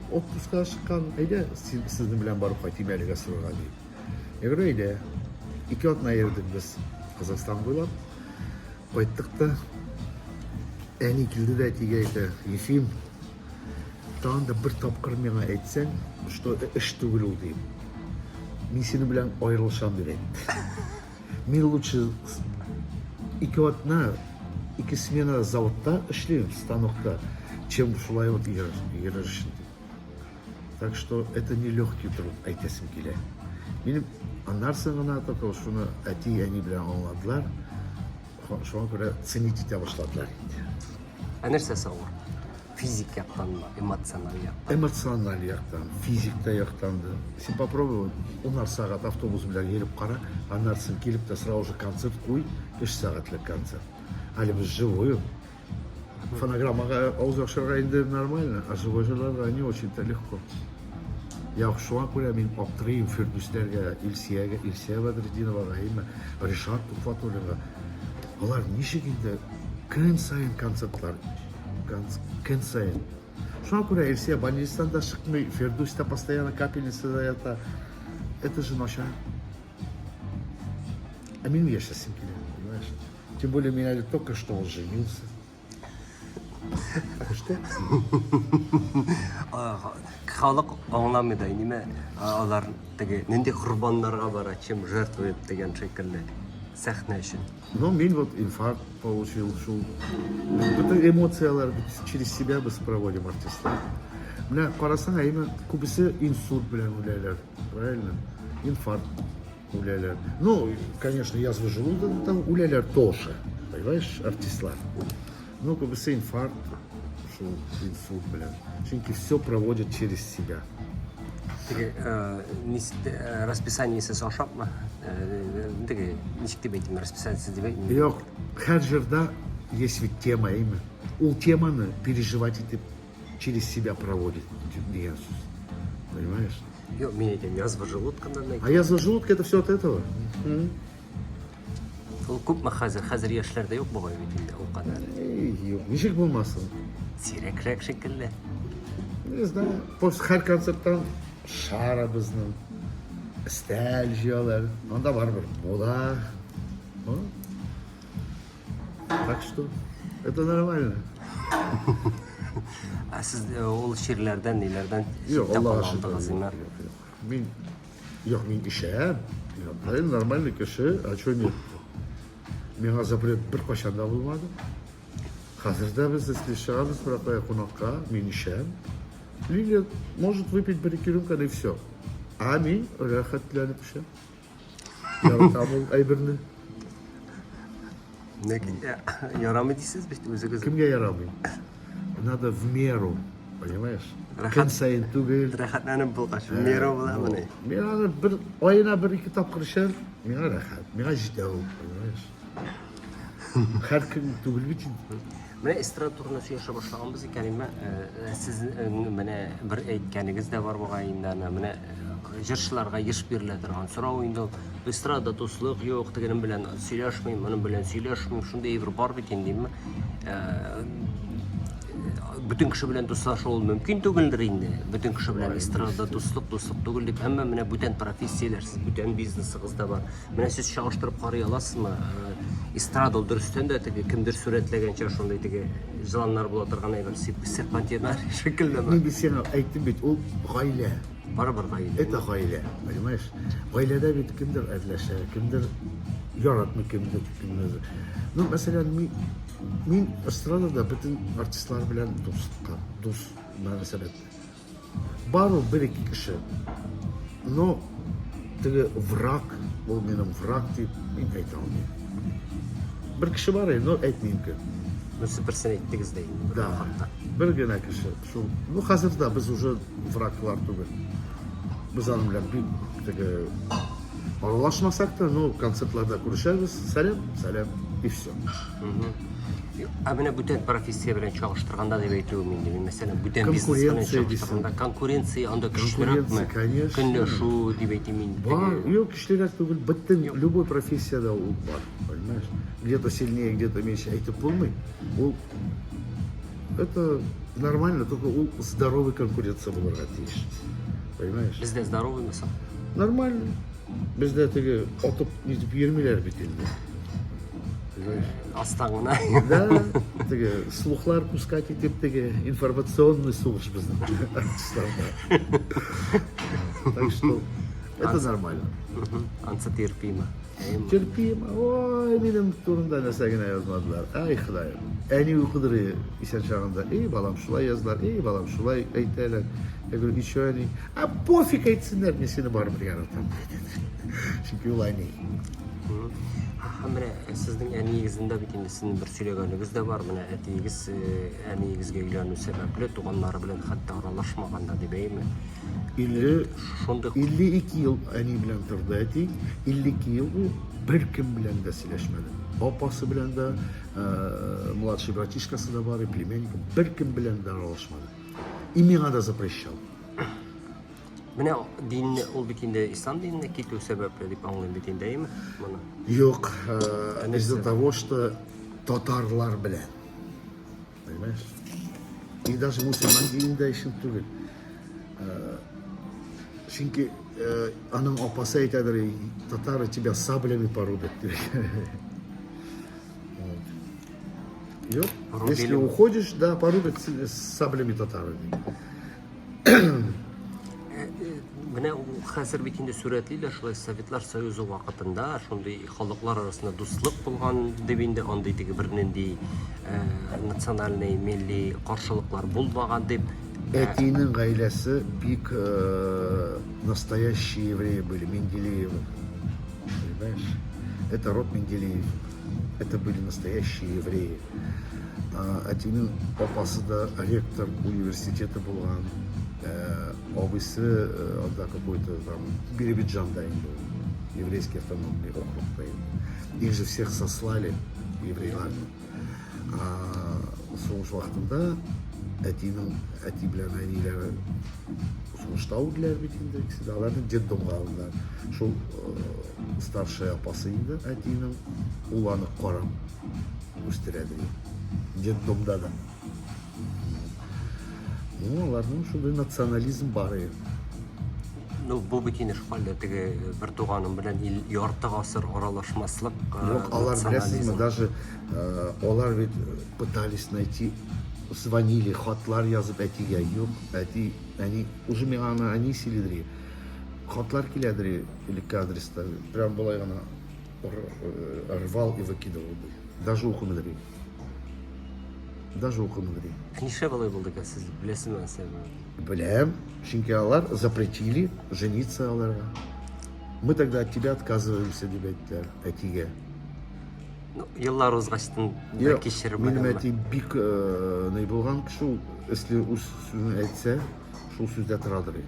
Отпускқа шыққан, әйде, сіздің білән барып қайтайым әлі гастрольға дейм. Я говорю, әйде. 2 атна ердік біз Қазақстан бойлап. Қайттық та, әне келді де әтеге әйті, Ефим, тағында бір тапқыр меңа әйтсәң, что іш түгіл ол дейм. Мен сені білән айрылшам берейін. Мен лучше 2 атна, 2 смена заводта ішлеймін, станокта, чем шулай вот ерірішін. Так что это не легкий труд, әйтесім келе. Менің анарсын ғана только шуны әти әне білән аңладылар, шуға көре ценить ете башладылар. Нәрсәсе авыр? Физик яктанмы, эмоциональ яктан? Эмоциональ яқтан, физикта яқтанды. Сен попробуй, 10 сағат автобус білән еліп қара, анарсын келіп та сразу же концерт қой, 3 сағатлық концерт. Әлі біз живой. Фонограммаға ауыз ақшырға енді нормально, а живой жырларға не очень-то легко. Я шуға көре мен аптырайым Фердустерге, Илсия Бадрединоваға, Ришат Тухватуллинға. Олар нешік енді күн сайын концертлар, күн сайын. Шуға көре Илсия Банистанда шықмай, Фердуста постоянно капельницада ята. Это же ноша. А мен яшасым келе, понимаешь? Тем более меня только что он женился. Что? халық аңламайды неме алар теге нинди курбандарга бара чем жертвует деген шекелле сахна үшін. Ну, мен вот инфаркт получил, шул. Это эмоциялар через себя біз проводим артистар. Мына қарасаң, именно көбісі инсульт белән үләләр, правильно? Инфаркт үләләр. Ну, конечно, язва желудка там үләләр тоже, понимаешь, артистлар. Ну, көбісі инфаркт, шул инсульт белән. Чөнки все проводят через себя. Теге расписаниесіз ашапмы? Теге ничек дип әйтим, расписаниесіз дип әйтим. Yok, her жерде есть ведь тема именно. Ул теманы переживать этим через себя проводит деген сөз. Понимаешь? Yok, мен әйтем, язва желудкадан А әйтем. язва желудка это все от этого. Ул күпме хәзер яшьләрдә юк бугай бит инде ул кадәр. Yok, ничек булмасын. Сирәкрәк шикелле. Не знаю, после her концерттан шарабызның ностальгиялар, анда барбыр мода. Так что это нормально. Ә сез ул ширләрдән, ниләрдән Yok Allah'a şükür. алдыгыз инде. Мен işem. Hayır нормальный кеше, а что нет? Миңа запрет bir кашанда булмады. Хәзердә без если чыгабыз биракая кунакка, мен işem. Лилия может выпить бір-ике рюмканы и все. А мен рәхәтләнеп işem. Яратам ул әйберне. Ярамый дисез бит үзегез. Кемгә ярамый? Надо в меру, понимаешь? Рәхәт. Көн сайын түгел. Рәхәтләнеп булгач, меро буламыни. Мен аны bir айына bir-ике тапкыр эчәм, миңа рәхәт, миңа җитә ул, понимаешь? Һәр көн түгел бит. Менә эстрада турында сөйләшә башлаганбыз икән, сез менә бер әйткәнегез дә бар бугай инде, менә җырчыларга еш бирелә торган сорау инде эстрада дуслык юк дигәнем белән сөйләшмим, моның белән сөйләшмим, шундый бер бар бит инде. Бүтән кеше белән дуслашу ул мөмкин түгелдер инде. Бүтән кеше белән эстрада дуслык түгел дип, әмма менә бүтән профессияләр, бүтән бизнесыгыз да бар. Менә сез чагыштырып карый аласызмы? Эстрада дөрестән дә теге кемдер сурәтләгәнчә шундый теге җыланнар була торган әйбер серпантинар шикеллеме? Мен сиңа әйттем бит, ул гаилә. Барыбер гаилә. Это гаилә, понимаешь? Гаиләдә бит кемдер әрләшә, кемдер яратмый, кемдер. Ну, мәсәлән, мин эстрадада бүтән артистлар белән дус мөнәсәбәт. Бар ул бер-ике кеше. Но теге враг, ул минем враг дип мин әйтә алмыйм. Bir kişi var ya, no etmeyeyim ki. Müsü birsin ettiniz deyin. Да, bir gene kişi. Şu, bu hazırda biz уже vraklar түгел. Biz onun bilen bir aralashmasak da, no konsertlarda görüşeriz. Selam и все. А менә бүтән профессия белән чагыштырганда дип әйтүем инде. Мәсәлән, бүтән бизнес белән чагыштырганда конкуренция анда көчлерәкме? Көнләшү дип әйтим инде. Бар, yok кешеләр түгел, бөтен любой профессияда ул бар, понимаешь? Где-то сильнее, где-то меньше. Әйтеп булмый. Ул это нормально, только ул здоровый конкуренция булырга тиеш. Понимаешь? Бездә здоровыймы? Нормально. Бездә теге атып нитеп йөрмиләр бит инде. Астаңына. Да, теге слухлар пускать итеп теге информационный сугыш безнең артистларда. Так что это нормально. Ансы терпиме. Терпим. Ой, минем турында нәрсә генә язмадылар. Ай, Ходаем. Әни укыдыры исән чагында. Эй, балам, шулай язлар. Эй, балам, шулай әйтәләр. Я говорю, еще они. А пофиг әйтсеннәр, мен сине барыбер яратам. Чөнки ул әни. Менә сезнең әниегездә бит инде сезнең бер сөйләгәнегез дә бар. Менә әтиегез әниегезгә өйләнү сәбәпле туганнары белән хәтта аралашмаганда дип әйме. 52 ел әни белән торды әти. 52 ел ул бер кем белән дә сөйләшмәде. Апасы белән дә, младший братишкасы да бар, племянником бер кем белән дә аралашмады. И миңа да запрещал. Менә дин ул бит инде ислам диненә китү сәбәпле дип аңлыйм бит инде, әйме? Моны. Yok, из-за того, что татарлар белән. Понимаешь? И даже мусульман динендә ишен түгел. Чөнки аның апасы әйтәдер, татары тебя саблями порубят. Yok, если уходишь, да, порубят саблями татары. хәзер бит инде сүрәтлиләр шулай Советлар Союзы вакытында шундый халыклар арасында дуслык булган дип инде андый теге бер нинди национальный милли каршылыклар булмаган дип. Этинин гаилеси бик настоящие евреи были, Менделеевы. Понимаешь? Это род Менделеев. Это были настоящие евреи. Этинин папасы да ректор университета булган. Абысы анда какой-то там Биробиджанда был, еврейский автономный округ. Их же всех сослали, еврейларны. Соңуш вакытында әти белән әниләре сугышта үлделәр бит инде, икесе аларны детдомга алдылар. Шул старшая апасы инде әтинең ул аны карап үстерә ди. Детдомда да. Ну, аларның шундай национализм бар иде. Ну, бу бит инде шулай теге бер туганым белән ярты гасыр аралашмаслык. Юк, алар беләсезме, даже алар ведь пытались найти, звонили, хатлар язып әтигә. Юк, әти, они уже миңа они силидри. Хатлар киләдри элекке адреста. Прям болай гына рвал и выкидывал. Даже укымыдри. Даже укымыдри. Нишләп алай булды икән, сез беләсезме сәбәбен? Беләм, чөнки алар запретили жениться аларга. Мы тогда от тебя отказываемся, дип әйттеләр әтигә. Ну, еллар узгачтын да кичереп Минем әти бик не булган кеше, ул если үз сүзен әйтсә, шул сүздә торадыр.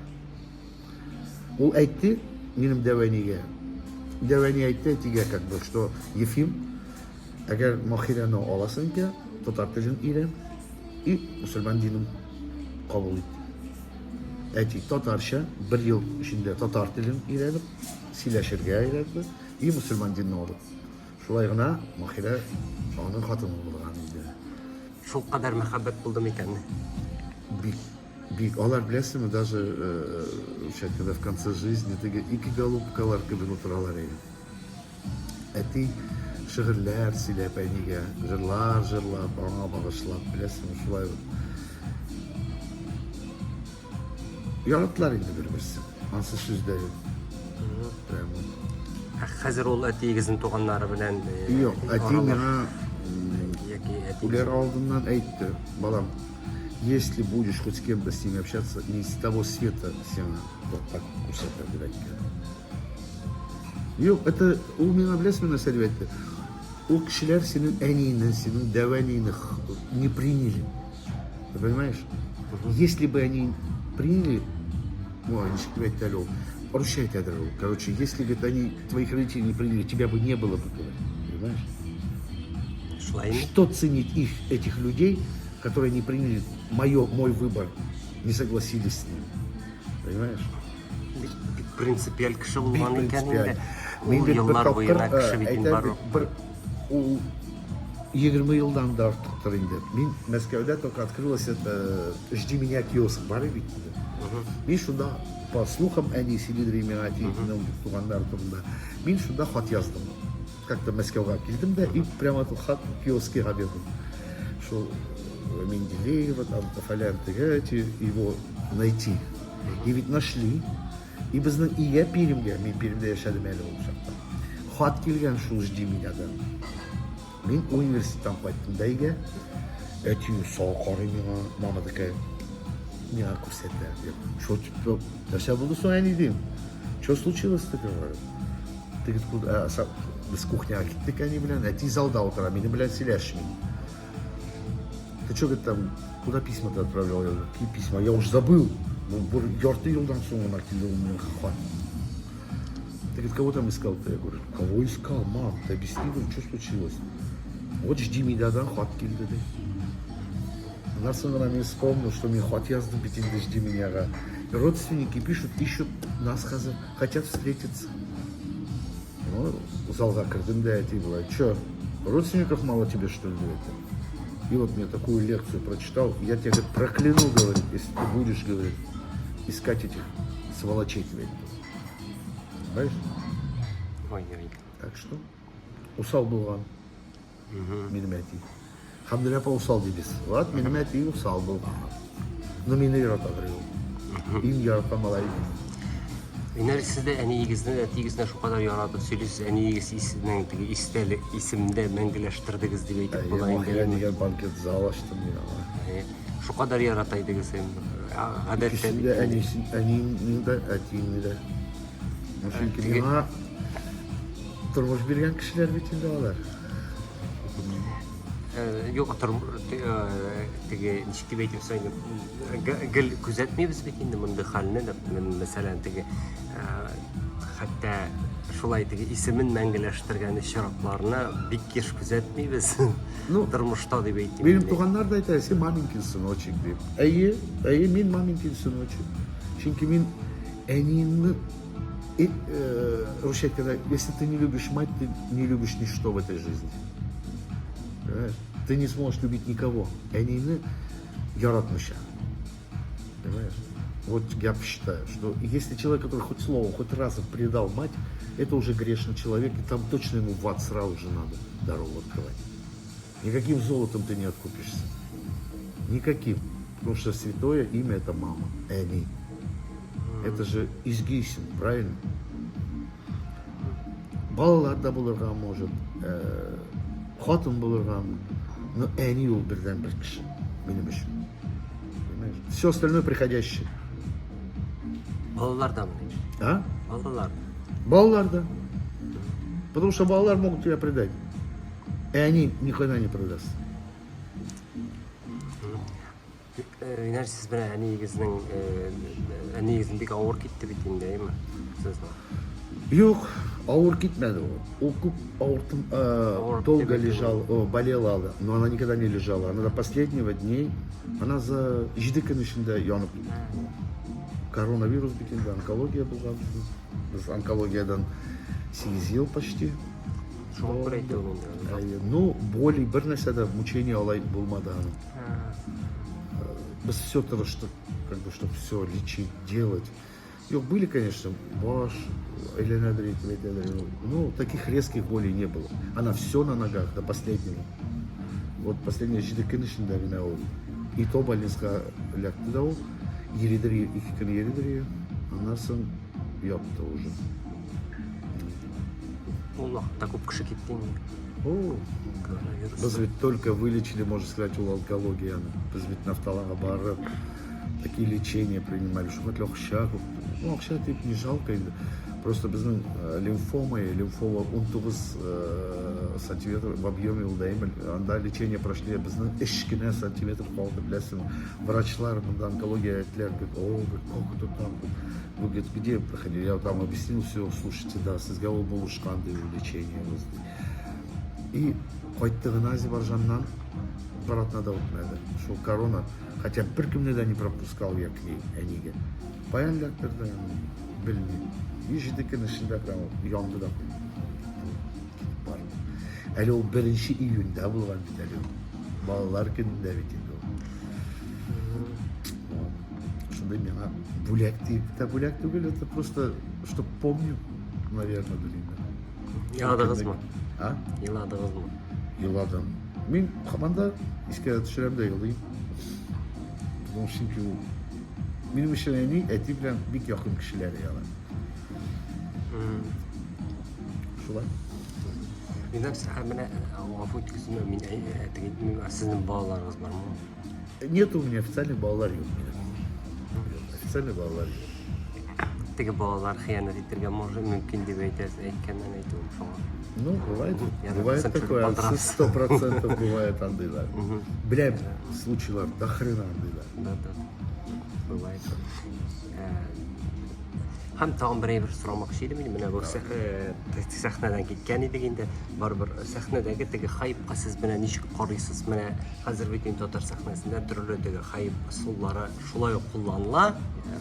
Ул әйтте минем дәвәнигә. Дәвәни әйтте әтигә, как бы, что Ефим, әгәр Махирәне аласың икән, татар телен өйрән и мусульман динен кабул ит. Әти татарча бер ел эчендә татар телен өйрәнеп, сөйләшергә өйрәтте и мусульман динен алды. Шулай гына Махирә аның хатыны булган иде. Шул кадәр мәхәббәт булды микән? Бик. Алар беләсезме, даже когда в конце жизни теге ике голубкалар кебек утыралар иде. Әти шигырьләр сөйләп әнигә, җырлап, аңа багышлап, беләсезме, шулай. Яраталар инде бер-берсен. Ансы сүздә. Прямо. Хәзер ул әтигезнең туганнары белән Юк, әти миңа яки үләр алдыннан әйтте, балам, если будешь хоть с кем-то с ними общаться, не с того света сиңа вот так күрсәтер дип әйткән. Юк, это ул миңа беләсезме нәрсә дип әйтте? Ул кешеләр синең әниеңне, синең дәвәнingне не приняли. Ты понимаешь? Если бы они приняли, ну, они же әйтте ул, поручайте это. Короче, если бы они твоих родителей не приняли, тебя бы не было бы, понимаешь? Что ценить их, этих людей, которые не приняли мой выбор, не согласились с ним, понимаешь? Принципиаль кеше булган икән инде. Ул еллар буена кеше бит бар. Ул 20 елдан да артыктыр инде. Мин Мәскәүдә только открылась это «Жди меня» киоск бар бит. Мин шунда, по слухам, әни сөйләдер миңа әтинең туганнары турында. Мин шунда хат яздым. Как-то Мәскәүгә килдем дә и прямо тут хат киоскка бирдем. Шул Менделеева, фаляр теге, его найти. И ведь нашли. И безнең өйгә Пермгә, мин Пермдә яшәдем әле ул чакта. Хат килгән шул «Жди меня»дан. Мин университеттан кайттым да өйгә. Әти сау карый миңа, мама такая, миңа күрсәтә. Что типа, нәрсә булды соң әни дим? Что случилось-то, говорю? Ты куда? Без кухняга киттек әни белән, әти залда утыра, минем белән сөйләшми. Ты что, говорит, там, куда письма-то отправлял? Я говорю, какие письма? Я уже забыл. Ну, ярты елдан соң гына килде ул миңа хат. Ты говорит, кого там искал-то? Я говорю, кого искал, мам? Ты объясни, что случилось? Вот «Жди меня»дан хат килде. Андан соң гына мен вспомнил, что мен хат яздым бит инде «Жди меня»га. Родственники пишут, ищут нас хәзер, хотят встретиться. Ну, залга кірдім де әти была. Че, родственников мало тебе, что ли, это? И вот мне такую лекцию прочитал. Я тебя, говорит, прокляну, говорит, если ты будешь, говорит, искать этих сволочей тебе. Понимаешь? Ой-ой. Так что, усал булган. Минем әти. Хамдулля па усал дибез. Вот, минем әти усал булган. Но мине яратадыр ул. Ин ярата малай. Винар sizde en iyisine şu kadar yaratıp söylüyorsunuz. En iyisi isminin isimde mengileştirdiniz diye aytıp bulayım Я değil mi? деген банкет зал аштым мен ана. Şu kadar yarataydık sen. İkisini de әнейін де әтейін де. Çünkü миңа тұрмыш берген кішілер бит инде алар. Yok tege nişki beytim sayın gel gözetmeyiz bit indi bunday haline de mesela tege hatta şulay tege ismin mengileştirgen şaraplarına bir kez gözetmeyiz. Durmuşta diye beytim. Benim туғандар да айтады, сен маминкин сыночек деп. Әйе, мен маминкин сыночек. Çünkü мен әнейімні Рушек, если ты не любишь мать, ты не любишь ничто в этой жизни. Понимаешь? Ты не сможешь любить никого. Әнейімні яратмыша. Понимаешь? Вот я считаю, что если человек, который хоть слово, хоть разом предал мать, это уже грешный человек, и там точно ему в ад сразу же надо дорогу открывать. Никаким золотом ты не откупишься. Никаким. Потому что святое имя это мама. Эни. Это же изгейсим, правильно? Балалар да булырга может, хатын булырга, но Эни ул берден бер киши. Benim için. Все остальное приходящее. Балалар да mı? А? Балалар. Балалар, да. Потому что балалар могут тебя предать. И они никогда не предастся. Винар siz bana en iyisinin bir ağır gitti bittiğinde değil mi? Yok, ауыр кетмеді ол. Ол көп ауыртым, долго лежала, болела, но она никогда не лежала. Она до последнего дней, она за жиды ішінде янып. Коронавирус бітінде, онкология болған. Біз онкологиядан 8 ел почти. Шоу көрейді ол. Ну, боли, бір нәрседе мучение олай болмады. Біз все тырыштық, как бы, чтобы все лечить, делать. Yok, были, конечно, баш, но таких резких болей не было. Она все на ногах до последнего. Вот последняя жиды кенешин да вина ол. И то больницаға лякты да ол. Еридірі, екі күн еридірі, анасын yaptı уже. Allah, так көп кіші кетті. Біз ведь только вылечили, можно сказать, у онкологии. Біз ведь нафталаға барып, такие лечения принимали, чтобы от ақша, ну ақша тип не жалко енді. Просто біздің лимфома 19 сантиметр в объеме ұлдайым. Анда лечение прошли, біздің ішкіне сантиметр қалды, білесің. Врачлар, мұнда онкология әтлер, как это там? Вы говорите, где проходили? Я там объяснил все, слушайте, да, сізге ол бұл ұшқанды лечение. И қойттығын Азербайжаннан баратына да өтмеді. Шо корона, хотя бір кімне де не пропускал я к ней, әнеге. Баян ляқтырды, білмей. И жидікін ішінде прямо янды да. Әлі ол 1 июньда болған бит әлі. Балалар күнінде бит енді ол. Шындай меңа буляк дейіп, та буляк түгел, это просто, что помню, наверное, білейін. Еладыңыз ма? А? Еладыңыз ма? Еладым. Мен қаманда еске түсірем де елайым. Потому что benim için en iyi eti bilen bir yakın kişiler yalan. Şular. Bilmem sahabına vafut kısmı min sizin bağlarınız var mı? Нет у меня официальных bağlar yok. Официальных bağlar yok. Teki bağlar хыянат ettirgen mümkün diye aytkandan aytım şoňa. Ну, бывает. Бывает такое, 100% бывает андайлар. Білем случайлар до хрена андайлар. Да. Bывает. Hem tam bir sormak istedim ben bu sahneden gitken idik indi barbar sahnedagi tegi hayıp siz bana nişik qarıysız mana hazır bitin Tatar sahnesinde türlü tegi hayıp usullары şulay kullanıla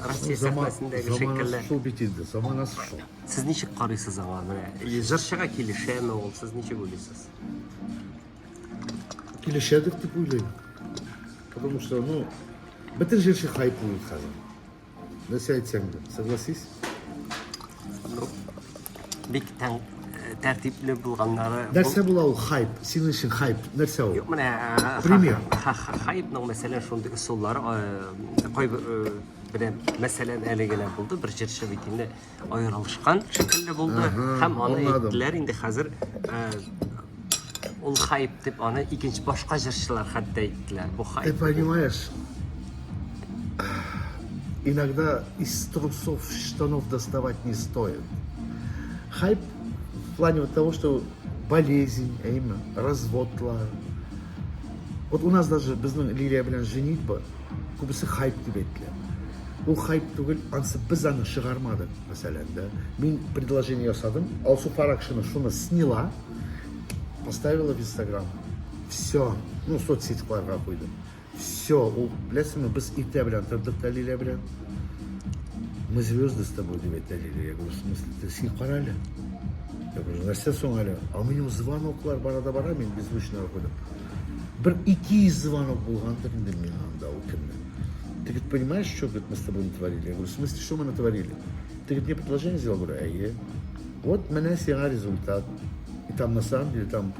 Rossiya sahnesindeki şekilde. Zaman nasıl bitildi? Zaman nasıl? Siz nişik qarıysız ama mana jırşığa kelişeme ol siz nişik ойлайсыз? Келешедік деп ойлаймын. Потому что, ну, bütün жерші хайп будет қазір. Нәрсе айтсаң да, согласись? Бик тәртипле булганнары. Нәрсе була ул хайп? Синең өчен хайп нәрсе ул? Юк, менә Пример. Хайпның мәсәлән шундый ысуллары Bilem meselen ele gelen buldu. Bir çerçe bitinde ayrılışkan şekilde buldu. Hem onu anladım. ettiler. Indi hazır ol hayıp dip onu ikinci başka jırşılar hatta ettiler. Bu Ты hayıp. понимаешь, иногда из трусов штанов доставать не стоит. Хайп в плане вот того, что болезнь, имя, разводlar. Вот у нас даже біздің Лилия белән женитьба көбісі хайп деп әйттілер. Ол хайп түгел, ансы біз аны шығармадық, мәселен, да. Мен предложение жасадым, Алсу Паракшина шуны сняла, поставила в Инстаграм. Все, ну, соцсетьларға қойды. Все, ол, білесің, біз итте белән тұрдық та Лилия белән. Мы звезды с тобой, деп әйтті Лилия. Я говорю, в смысле, ты сен қарайлы? Я говорю, нәрсе соң әлі? А у меня звоноклар бара, мен беззвучно қойдым. Бір 200 звонок болғандыр енді мен анда ол күнде. Ты говорит, понимаешь, что говорит, мы с тобой натворили? Я говорю, в смысле, что мы натворили? Ты говорит, мне предложение сделал? Я говорю, вот мене сняла результат. И там на самом деле там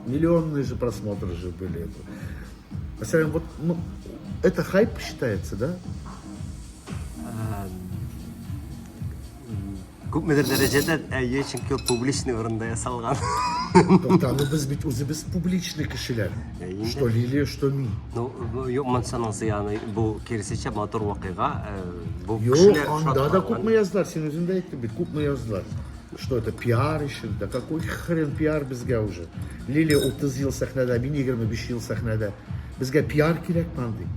миллионные же просмотры же были. Масалям, вот, ну, это хайп считается, да? Күпмедер дәрәҗәдә әйе, чөнки ул публичный урында ясалган. Тоқтаны біз бит өзіміз публичный кішілер. Что Лилия, что мен. Ну, юк, мансаның зыяны, бұл керісінше матур вақиға, бұл Yok, кішілер анда да күпме yazdılar, sen özünde ettin bit, күпме yazdılar. Что это, пиар үшін, да какой хрен пиар бізге уже. Лилия 30 yıl сахнада, мен 25 yıl сахнада. Бізге пиар керек маңды.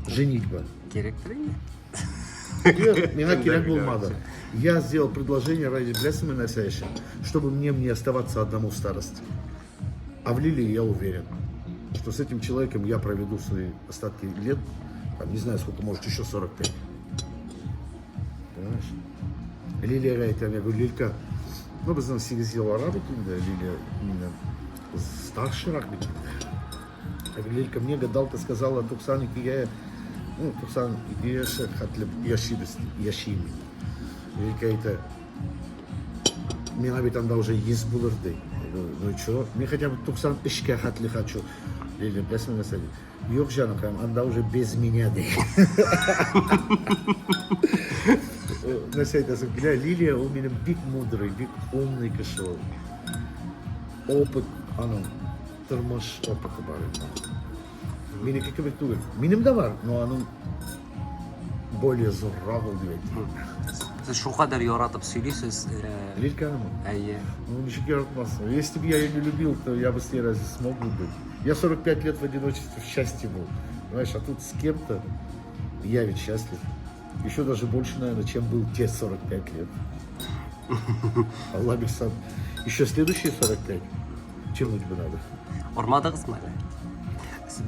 Женитьба. Керектір емес. Нет, мне керек болмады. Я сделал предложение ради Блесма на следующем, чтобы мне не оставаться одному в старости. А в Лилии я уверен, что с этим человеком я проведу свои остатки лет, там, не знаю сколько, может еще 45. Понимаешь? Лилия говорит, я говорю, Лилька, ну, біз 8 yıl работаем, да, Лилия именно старший рахмет. Я говорю, Лилька, мне гадалка сказала, Туксан, я, ну, Туксан, я хатлеб, яшими. Лилька это, мен там уже есть булырды. Ну и что? Мне хотя бы Туксан ишке хатли хочу. Лилия, білесің на сәді. Yok canım, анда уже без меня, да. Нәрсе айтасың, бля, Лилия, ол менің бик мудрый, бик умный кіші ол. Опыт, аның, тұрмыш опыты бар. Менікі кебек түгел. Менің де бар, но аның более зоррақ ол деп айтты. Siz şu kadar yaratып söylüyorsunuz. Лилька, Әйе. ну ничего яратмасын. Если бы я ее не любил, то я бы с ней разве смог бы быть? Я 45 лет в одиночестве в счастье был. Понимаешь, а тут с кем-то я ведь счастлив. Еще даже больше, наверное, чем был те 45 лет. Аллах бирсам. Еще следующие 45. Тянуть бы надо. Ормадыңыз мı?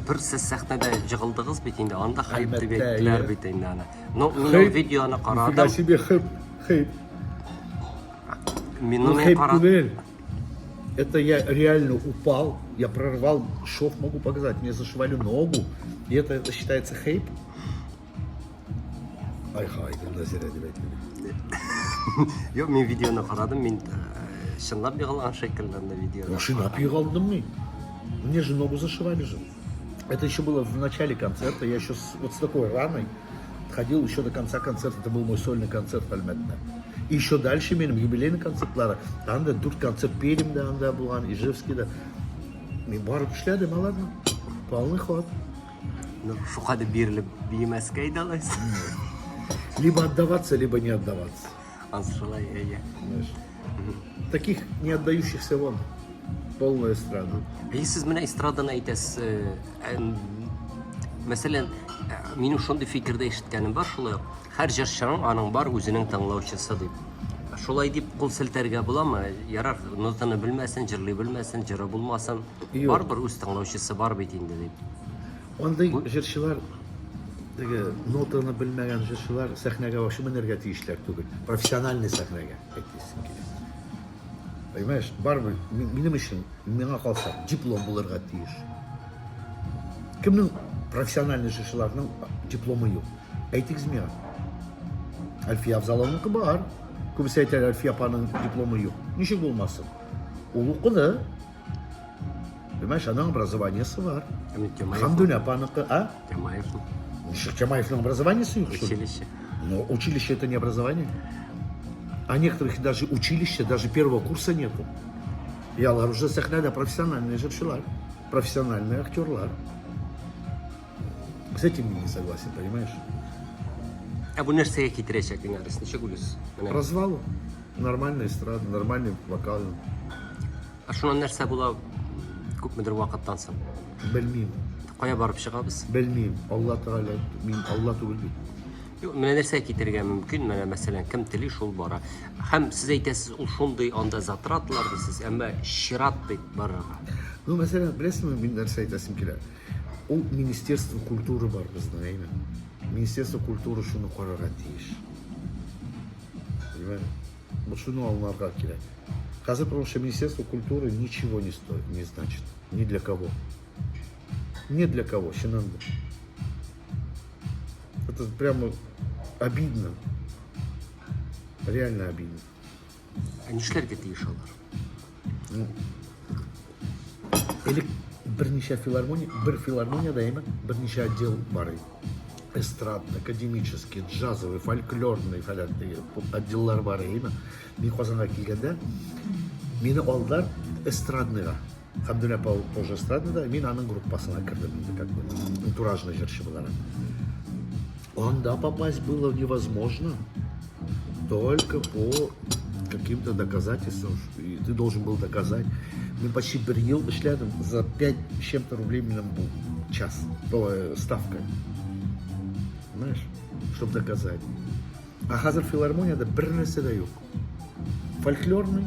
Bir siz sahnada jığıldınız bit indi. Anda hayıp Elbette, deb ettiler ya. bit indi ana. No, men o Хайп. videoni Нифига qaradim. себе хайп. Хайп. Men Ну, uni хайп qaradim. туннель. Это я реально упал, я прорвал шов, могу показать, мне зашивали ногу, и это считается хейп? Ай, хайганда зерә деп әйтмәдем. Yok, men videoni qaradim. Men шынлап yığılgan şekilde videoda. Машина пьегалдым мы. Мне же ногу зашивали же. Это еще было в начале концерта, я еще вот с такой раной ходил еще до конца концерта, это был мой сольный концерт в Альметне. И еще дальше менің юбилейный концертлары, анда дүрт концерт Пермьде анда болған, Ижевскийде. Мен барып эшләдем, ладно, полный ход. Ну, şu kadar berilip büyümezke idalıyız. Либо отдаваться, либо не отдаваться. Ansırlay iyi. Понимаешь? Таких не отдающихся вон полная эстрада. İyi siz bana estradan aytasiz. Mesela benim şunday fikirde eşitkenim var şulay. Her jarşanın anın var özünün tanlauçысы deyip. Şulay deyip kol silterge bulamı? Yarar notını bilmesin, jırlay bilmesin, jırı bulmasın. Yok. Var bir öz tanlauçысы бар бетinde deyip. Ондай жырчылар, теге нотаны белмәгән жырчылар сәхнәгә вообще менәргә тиешләр түгел. Профессиональный сәхнәгә әйтәсем килә. Понимаешь, барбы минем өчен миңа калса диплом булырга тиеш. Кемнең профессиональный жырчыларның дипломы юк? Әйтегез миңа. Альфия Абзаловныкы бар. Күбесе әйтәләр Альфия апаның дипломы юк. Ничек булмасын? Ул укыды. Понимаешь, аның образованиесе бар. Хамдүнә апаныкы, а? Темаев. Чамаев на образование своих, что ли? Училище. Но училище это не образование. А некоторых даже училища, даже первого курса нету. Ялар уже сахнада профессиональный журчилар, профессиональный актерлар. С этим я не согласен, понимаешь? А bu nereye getirecek Vinaris? Ne şekilde? Развалу. Нормальная эстрада, нормальный вокал. Aşunan nerse bula күпмедер вакыттан соң. Белмим. Кая барып чыгабыз? Белмим. Алла Таala, мин Алла түгел бит. Юк, менә нәрсә китергә мөмкин? Менә мәсәлән, кем тели шул бара. Һәм сез әйтәсез, ул шундый анда затратлар дисез, әмма шират бит барырга. Ну, mesela білесің мен нәрсе айтасым келе. Ол Министерство культуры бар біздің, әйме. Министерство культуры шуны қарарға тиіш. Понимаешь? Вот шуны алынарға керек. Қазір, потому что Министерство культуры ничего не стоит, не значит. Ни для кого. Ни для кого. Шинанды. Это прямо обидно. Реально обидно. Нишләргә тиеш алар? Или бірнеше филармония, бір филармонияда еме, бірнеше отдел бары. Эстрадный, академический, джазовый, фольклорный отделлар бары еме. Мен Қазанға келгенде, мені алдар эстрадныйға. Хамдулля Павлов тоже эстрадныйда, мен аның группасына кірдім, как бы, антуражный жерші болары. Онда попасть было невозможно, только по каким-то доказательствам, и ты должен был доказать. Мы почти бір ел эшләдім, за 5 с чем-то рублей нам был час, ставка, знаешь, чтобы доказать. А хазар филармонияда бір нәрсе де yok. Фольклорный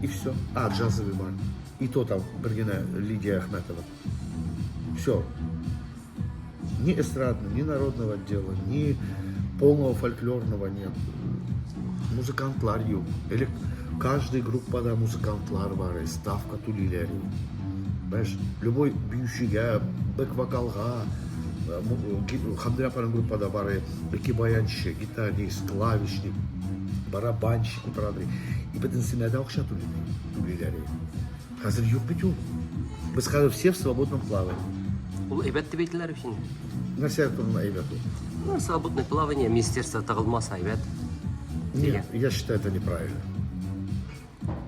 и все. А, джазовый бар. И то там біргене Лидия Ахметова. Все. Ни эстрадного, ни народного отдела, ни полного фольклорного нет. Музыкантлар yok. Или каждая группада музыкантлар бар, ставка тулилер. Понимаешь, любой бьющийга, бэк-вокалга, Хамдулля Павлов группада бар, экибаянщик, гитарист, клавишник, барабанщик, утрадрый. И потенциально окша тулилер. Хазыр yok бит ул. Biz хазыр все в свободном плавании. Ул әйбәт дип әйтеләр өчен. Нәрсә турында әйбәт ул? Ну, свободное плавание, министерство тагылмаса әйбәт. Нет, я считаю это неправильно.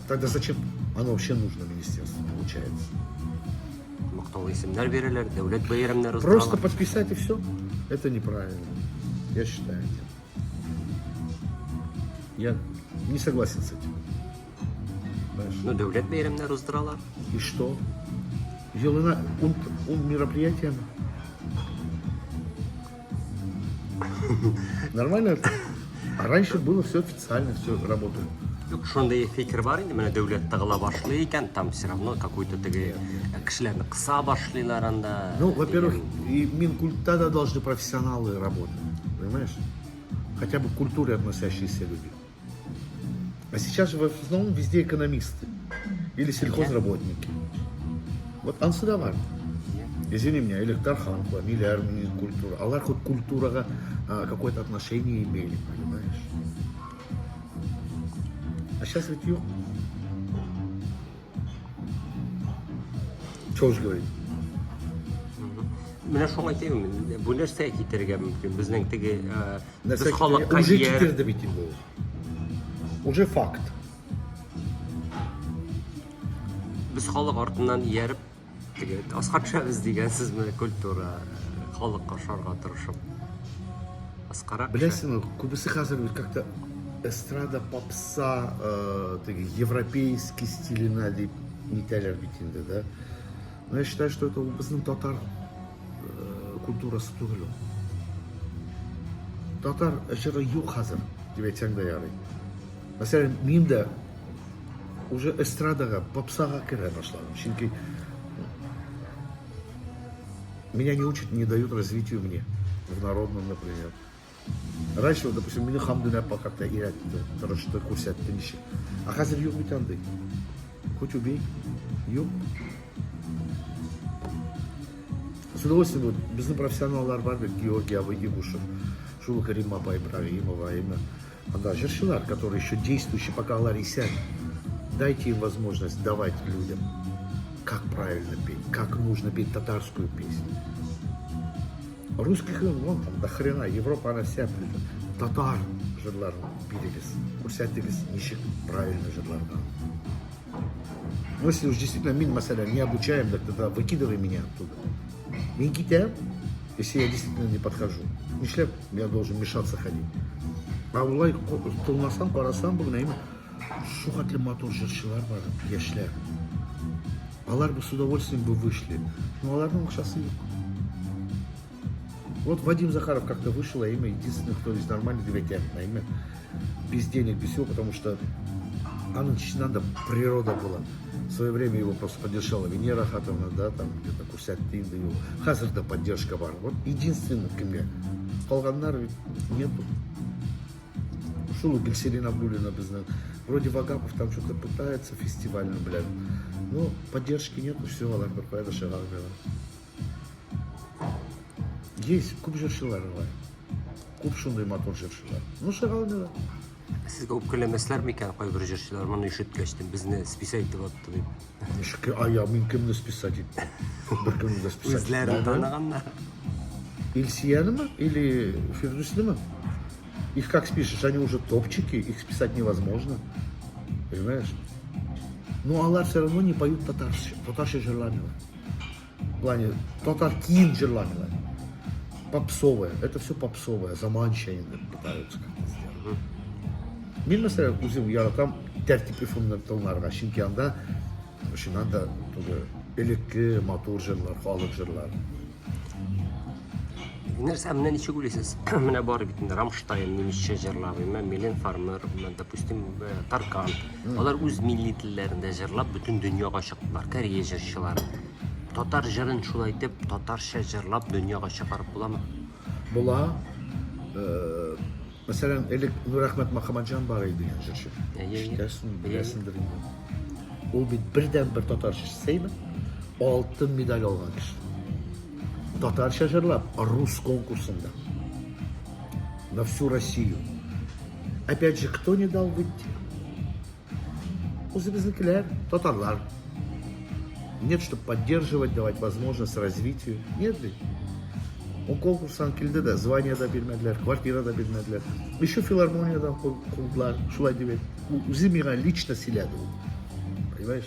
Тогда зачем оно вообще нужно министерству, получается? Мактаулы исемнәр бирәләр, дәүләт бәйрәмнәре Просто уздыралар. подписать и все? Это неправильно. Я считаю. Нет. Я не согласен с этим. Знаешь? Ну, дәүләт бәйрәмнәре уздыралар. И что? Елена, он мероприятие. Нормально это? А раньше было все официально, все работало. Юк, шундый фикер бар инде, менә дәүләт тагыла башлый икән, там все равно какой-то теге кешеләрне кыса башлыйлар анда. Ну, во-первых, и Минкультада должны профессионалы работать, понимаешь? Хотя бы к культуре относящиеся люди. А сейчас же в основном везде экономисты или сельхозработники. Вот ансыда бар. Извини меня, Электар Ханкова, миллиард культура. Алар хоть культурага какое-то отношение имели, понимаешь? А сейчас ведь yok. Что уж говорить. Менә шуңа әйтәм, бу нәрсә китергә мөмкин. Безнең теге без Нәрсә халыкка уже ияр- китерде бит инде ул. Уже факт. Без халык артыннан ияреп, теге асқа төшәбез дигән сүз менә культура халыкка ашарга тырышып. Аскарак. Білесің, көбісі қазір как-то эстрада, попса, европейский стилина деп нетелер бит инде, да? Но я считаю, что это біздің татар культурасы түгел. Татар жыры yok қазір, деп айтсаң да ярый. Мәселен, мен де уже эстрадаға, попсаға кіре башладым. Чөнки меня не учат, не дают развитию мне, в народном, например. Раньше, вот, допустим, мені Хамдулля Павлов как-то үйретті, тырышты, көрсетті неше. А қазір yok бит андай. Хоть убей, yok. С удовольствием, вот, біздің профессионалдар бар, Георгий Абайгибушев, Шулка Римаба Ибрагимова, анда жыршылар, которые еще действующие, пока алар исән. Дайте им возможность давать людям, как правильно петь, как нужно петь татарскую песню. Русских, вон там, до хрена, Европа, она вся, татар жырлар билебиз. Көрсәтегез, ничек правильно жырлардан. Ну, если уж действительно мин, масалян, не обучаем, так тогда выкидывай меня оттуда. Мен китям, если я действительно не подхожу. Не шлеп, я должен мешаться ходить. А улай, тулнасам, қарасам, бүгін әйме, шуғатлы мотор жыршылар бар, яшьләр. Алар бы с удовольствием бы вышли. Но аларның ақшасы yok. Вот Вадим Захаров как-то вышел, а имя единственный, кто из нормальных девятят, на имя без денег, без всего, потому что надо природа была. В свое время его просто поддержала Венера Хатовна, да, там где-то Курсаттин, да его. Хазарда поддержка бар. Вот единственный кімге. Қалғандар нету. Шулу Гельсерин Абдулина біздің. Вроде Вагапов там что-то пытается, фестивально, блядь. Но поддержки нету, все, алар бір қойда шығар бела. Есть, көп жыршылар бар. Көп шундай мотор жыршылар. Ну, шығар бела. Sizga o'pkalamazlar ekan qo'y bir jirchilar mana eshitgachdim bizni spisa aytib o'tdi deb. А я мен кімді списать етті? Бір кімді списать етті? O'zlari tanig'anlar. Ильсияны ма или Фирдусны ма? Их как спишешь, они уже топчики, их списать невозможно. Понимаешь? Но алар все равно не поют татарши жирламила. В плане татаркин жирламила. Попсовое. Это все попсовое. Заманчивое они пытаются как-то сделать. Мен mesela uzun yaratan tertipli fırınlarına Şinkiyan'da şundan da elekli motor jırlar, xalq jırlar. Нәрсә менә ничек уйлыйсыз? Менә бар бит инде Рамштайн немецчә җырлап, Милен Фармер, допустим, Таркан. Алар үз милли телләрендә җырлап бөтен дөньяга чыктылар, Корея җырчылары. Татар җырын шулай итеп, татарча җырлап дөньяга чыгарып буламы? Була. Mesela Nurahmet Mahamadjan бар idi yani jırçı. Biləsindir indi. O birdən bir tatarşa istəymi? Altın medal alған kişi. Tatarşa jırlab Rus конкурсында. На всю Россию. Опять же, кто не дал выйти? Узбекские татарлар. Нет, чтобы поддерживать, давать возможность развитию. Нет ли? O konkursan kildi de звание da bilmediler, kvartira da bilmediler. Еще филармониядан kurdular, şulay deyip. Узимира лично селяду. Понимаешь?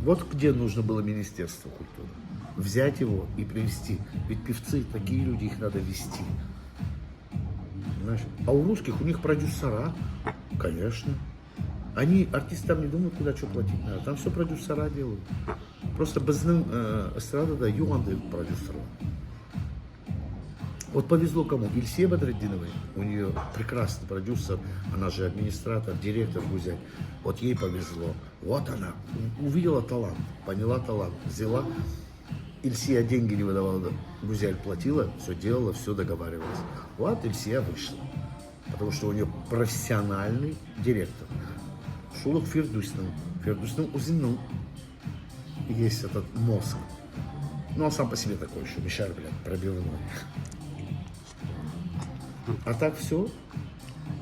Вот где нужно было Министерство культуры. Взять его и привести. Ведь певцы, такие люди, их надо вести. Понимаешь? А у русских, у них продюсера, конечно. Они артистам не думают, куда что платить надо. Там все продюсера делают. Просто біздің эстрадада юанды продюсеры. Вот повезло кому? Ильсе Бадретдиновой, у нее прекрасный продюсер, она же администратор, директор Гузель. Вот ей повезло. Вот она увидела талант, поняла талант, взяла. Ильсия деньги не выдавала, Гузель платила, все делала, все договаривалась. Вот Ильсия вышла, потому что у нее профессиональный директор. Шулук Фирдусным Узинным есть этот мозг. Но он сам по себе такой еще, мешар, блядь, пробивной. А так все.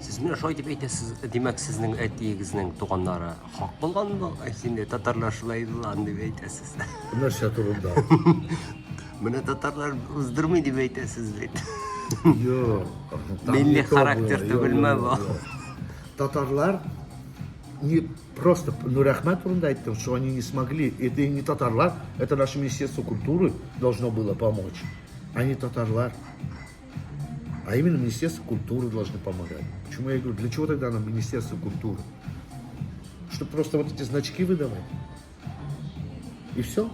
Siz менә шулай дип әйтәсез, димәк сезнең әтиегезнең туганнары хак булганмы? Сине татарлар шулай булган дип әйтәсез. Нәрсә турында? Менә татарлар уздырмый дип әйтәсез бит. Yok. Milli характер түгелме бу? Татарлар не просто, ну, Рахмат турында әйттем, что они не смогли. Это и не татарлар, это наше Министерство культуры должно было помочь. А не татарлар. А именно Министерство культуры должно помогать. Почему я говорю, для чего тогда нам Министерство культуры? Чтобы просто вот эти значки выдавать. И все.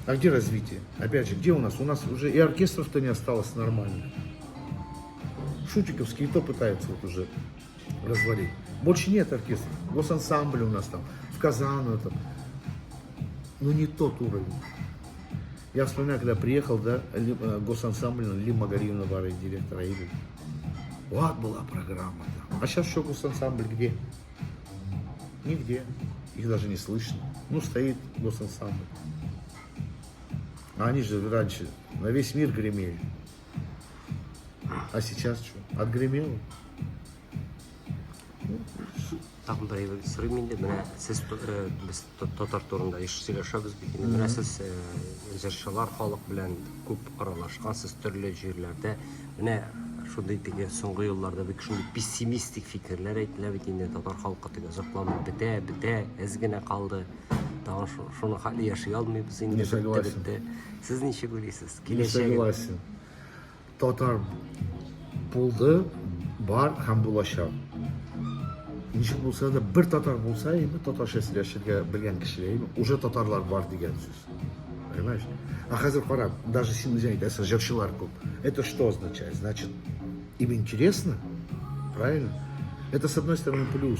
А где развитие? Опять же, где у нас? У нас уже и оркестров-то не осталось нормально. Шутиковские то пытаются вот уже развалить. Больше нет оркестров. Госансамбль у нас там, в Казани там. Но не тот уровень. Я вспоминаю, когда приехал, да, госансамбль, Лим Магариевна Вара, директор Аиды. Вот была программа там. А сейчас что госансамбль где? Нигде. Их даже не слышно. Ну, стоит госансамбль. А они же раньше на весь мир гремели. А сейчас что? Отгремело? Tag'in bir so'rayman endi, mana siz biz tatar turunda ish сөйләшәбез бит. Инде менә сез җырчылар халык белән күп аралашкансыз төрле җирләрдә. Менә шундый теге соңгы елларда бик шундый пессимистик фикерләр әйтелә бит инде татар халкы теге озакланып бетә, әз генә калды. Тагын шуны хәле яши алмыйбыз инде. Не согласен. Сез ничек уйлыйсыз? Не согласен. Татар булды, бар һәм булачак. Ничек булса да, бер татар булса, татарча сөйләшергә белгән кешеләр, уже татарлар бар дигән сүз. Понимаешь? А хәзер кара, даже син үзең әйтәсең, җырчылар күп. Это что означает? Значит, им интересно, правильно? Это с одной стороны плюс.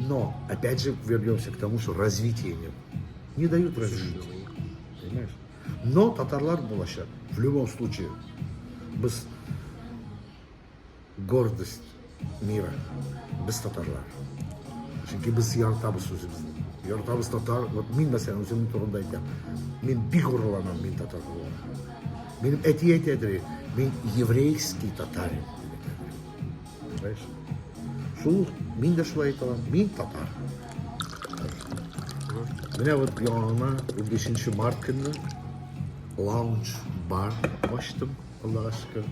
Но, опять же, вернемся к тому, что развития нет. Не дают развития. Понимаешь? Но татарлар булачак. В любом случае, без гордость мира, без татарлар. Çünkü biz yaratабыз өзімізді. Yaratабыз татар, вот мен mesela өзімнің турында айтам. Мен бик горурланам, мен татар болам. Менің әти әйтеді, мен еврейский татарин. Понимаешь? Шул, мен де шулай айталам, мен татар. Менә вот яңа 15 март көнне лаунж бар ачтым, Аллаға шүкір.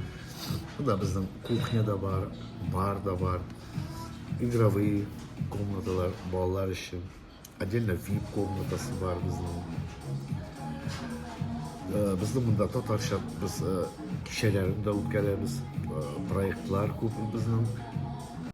Буда безнең кухня да бар, бар да бар. Игровые комнаталар балалар өчен. Отдельно VIP комнатасы бар безнең. Безнең монда татарча без кичәләрен дә үткәрәбез. Проектлар күп безнең.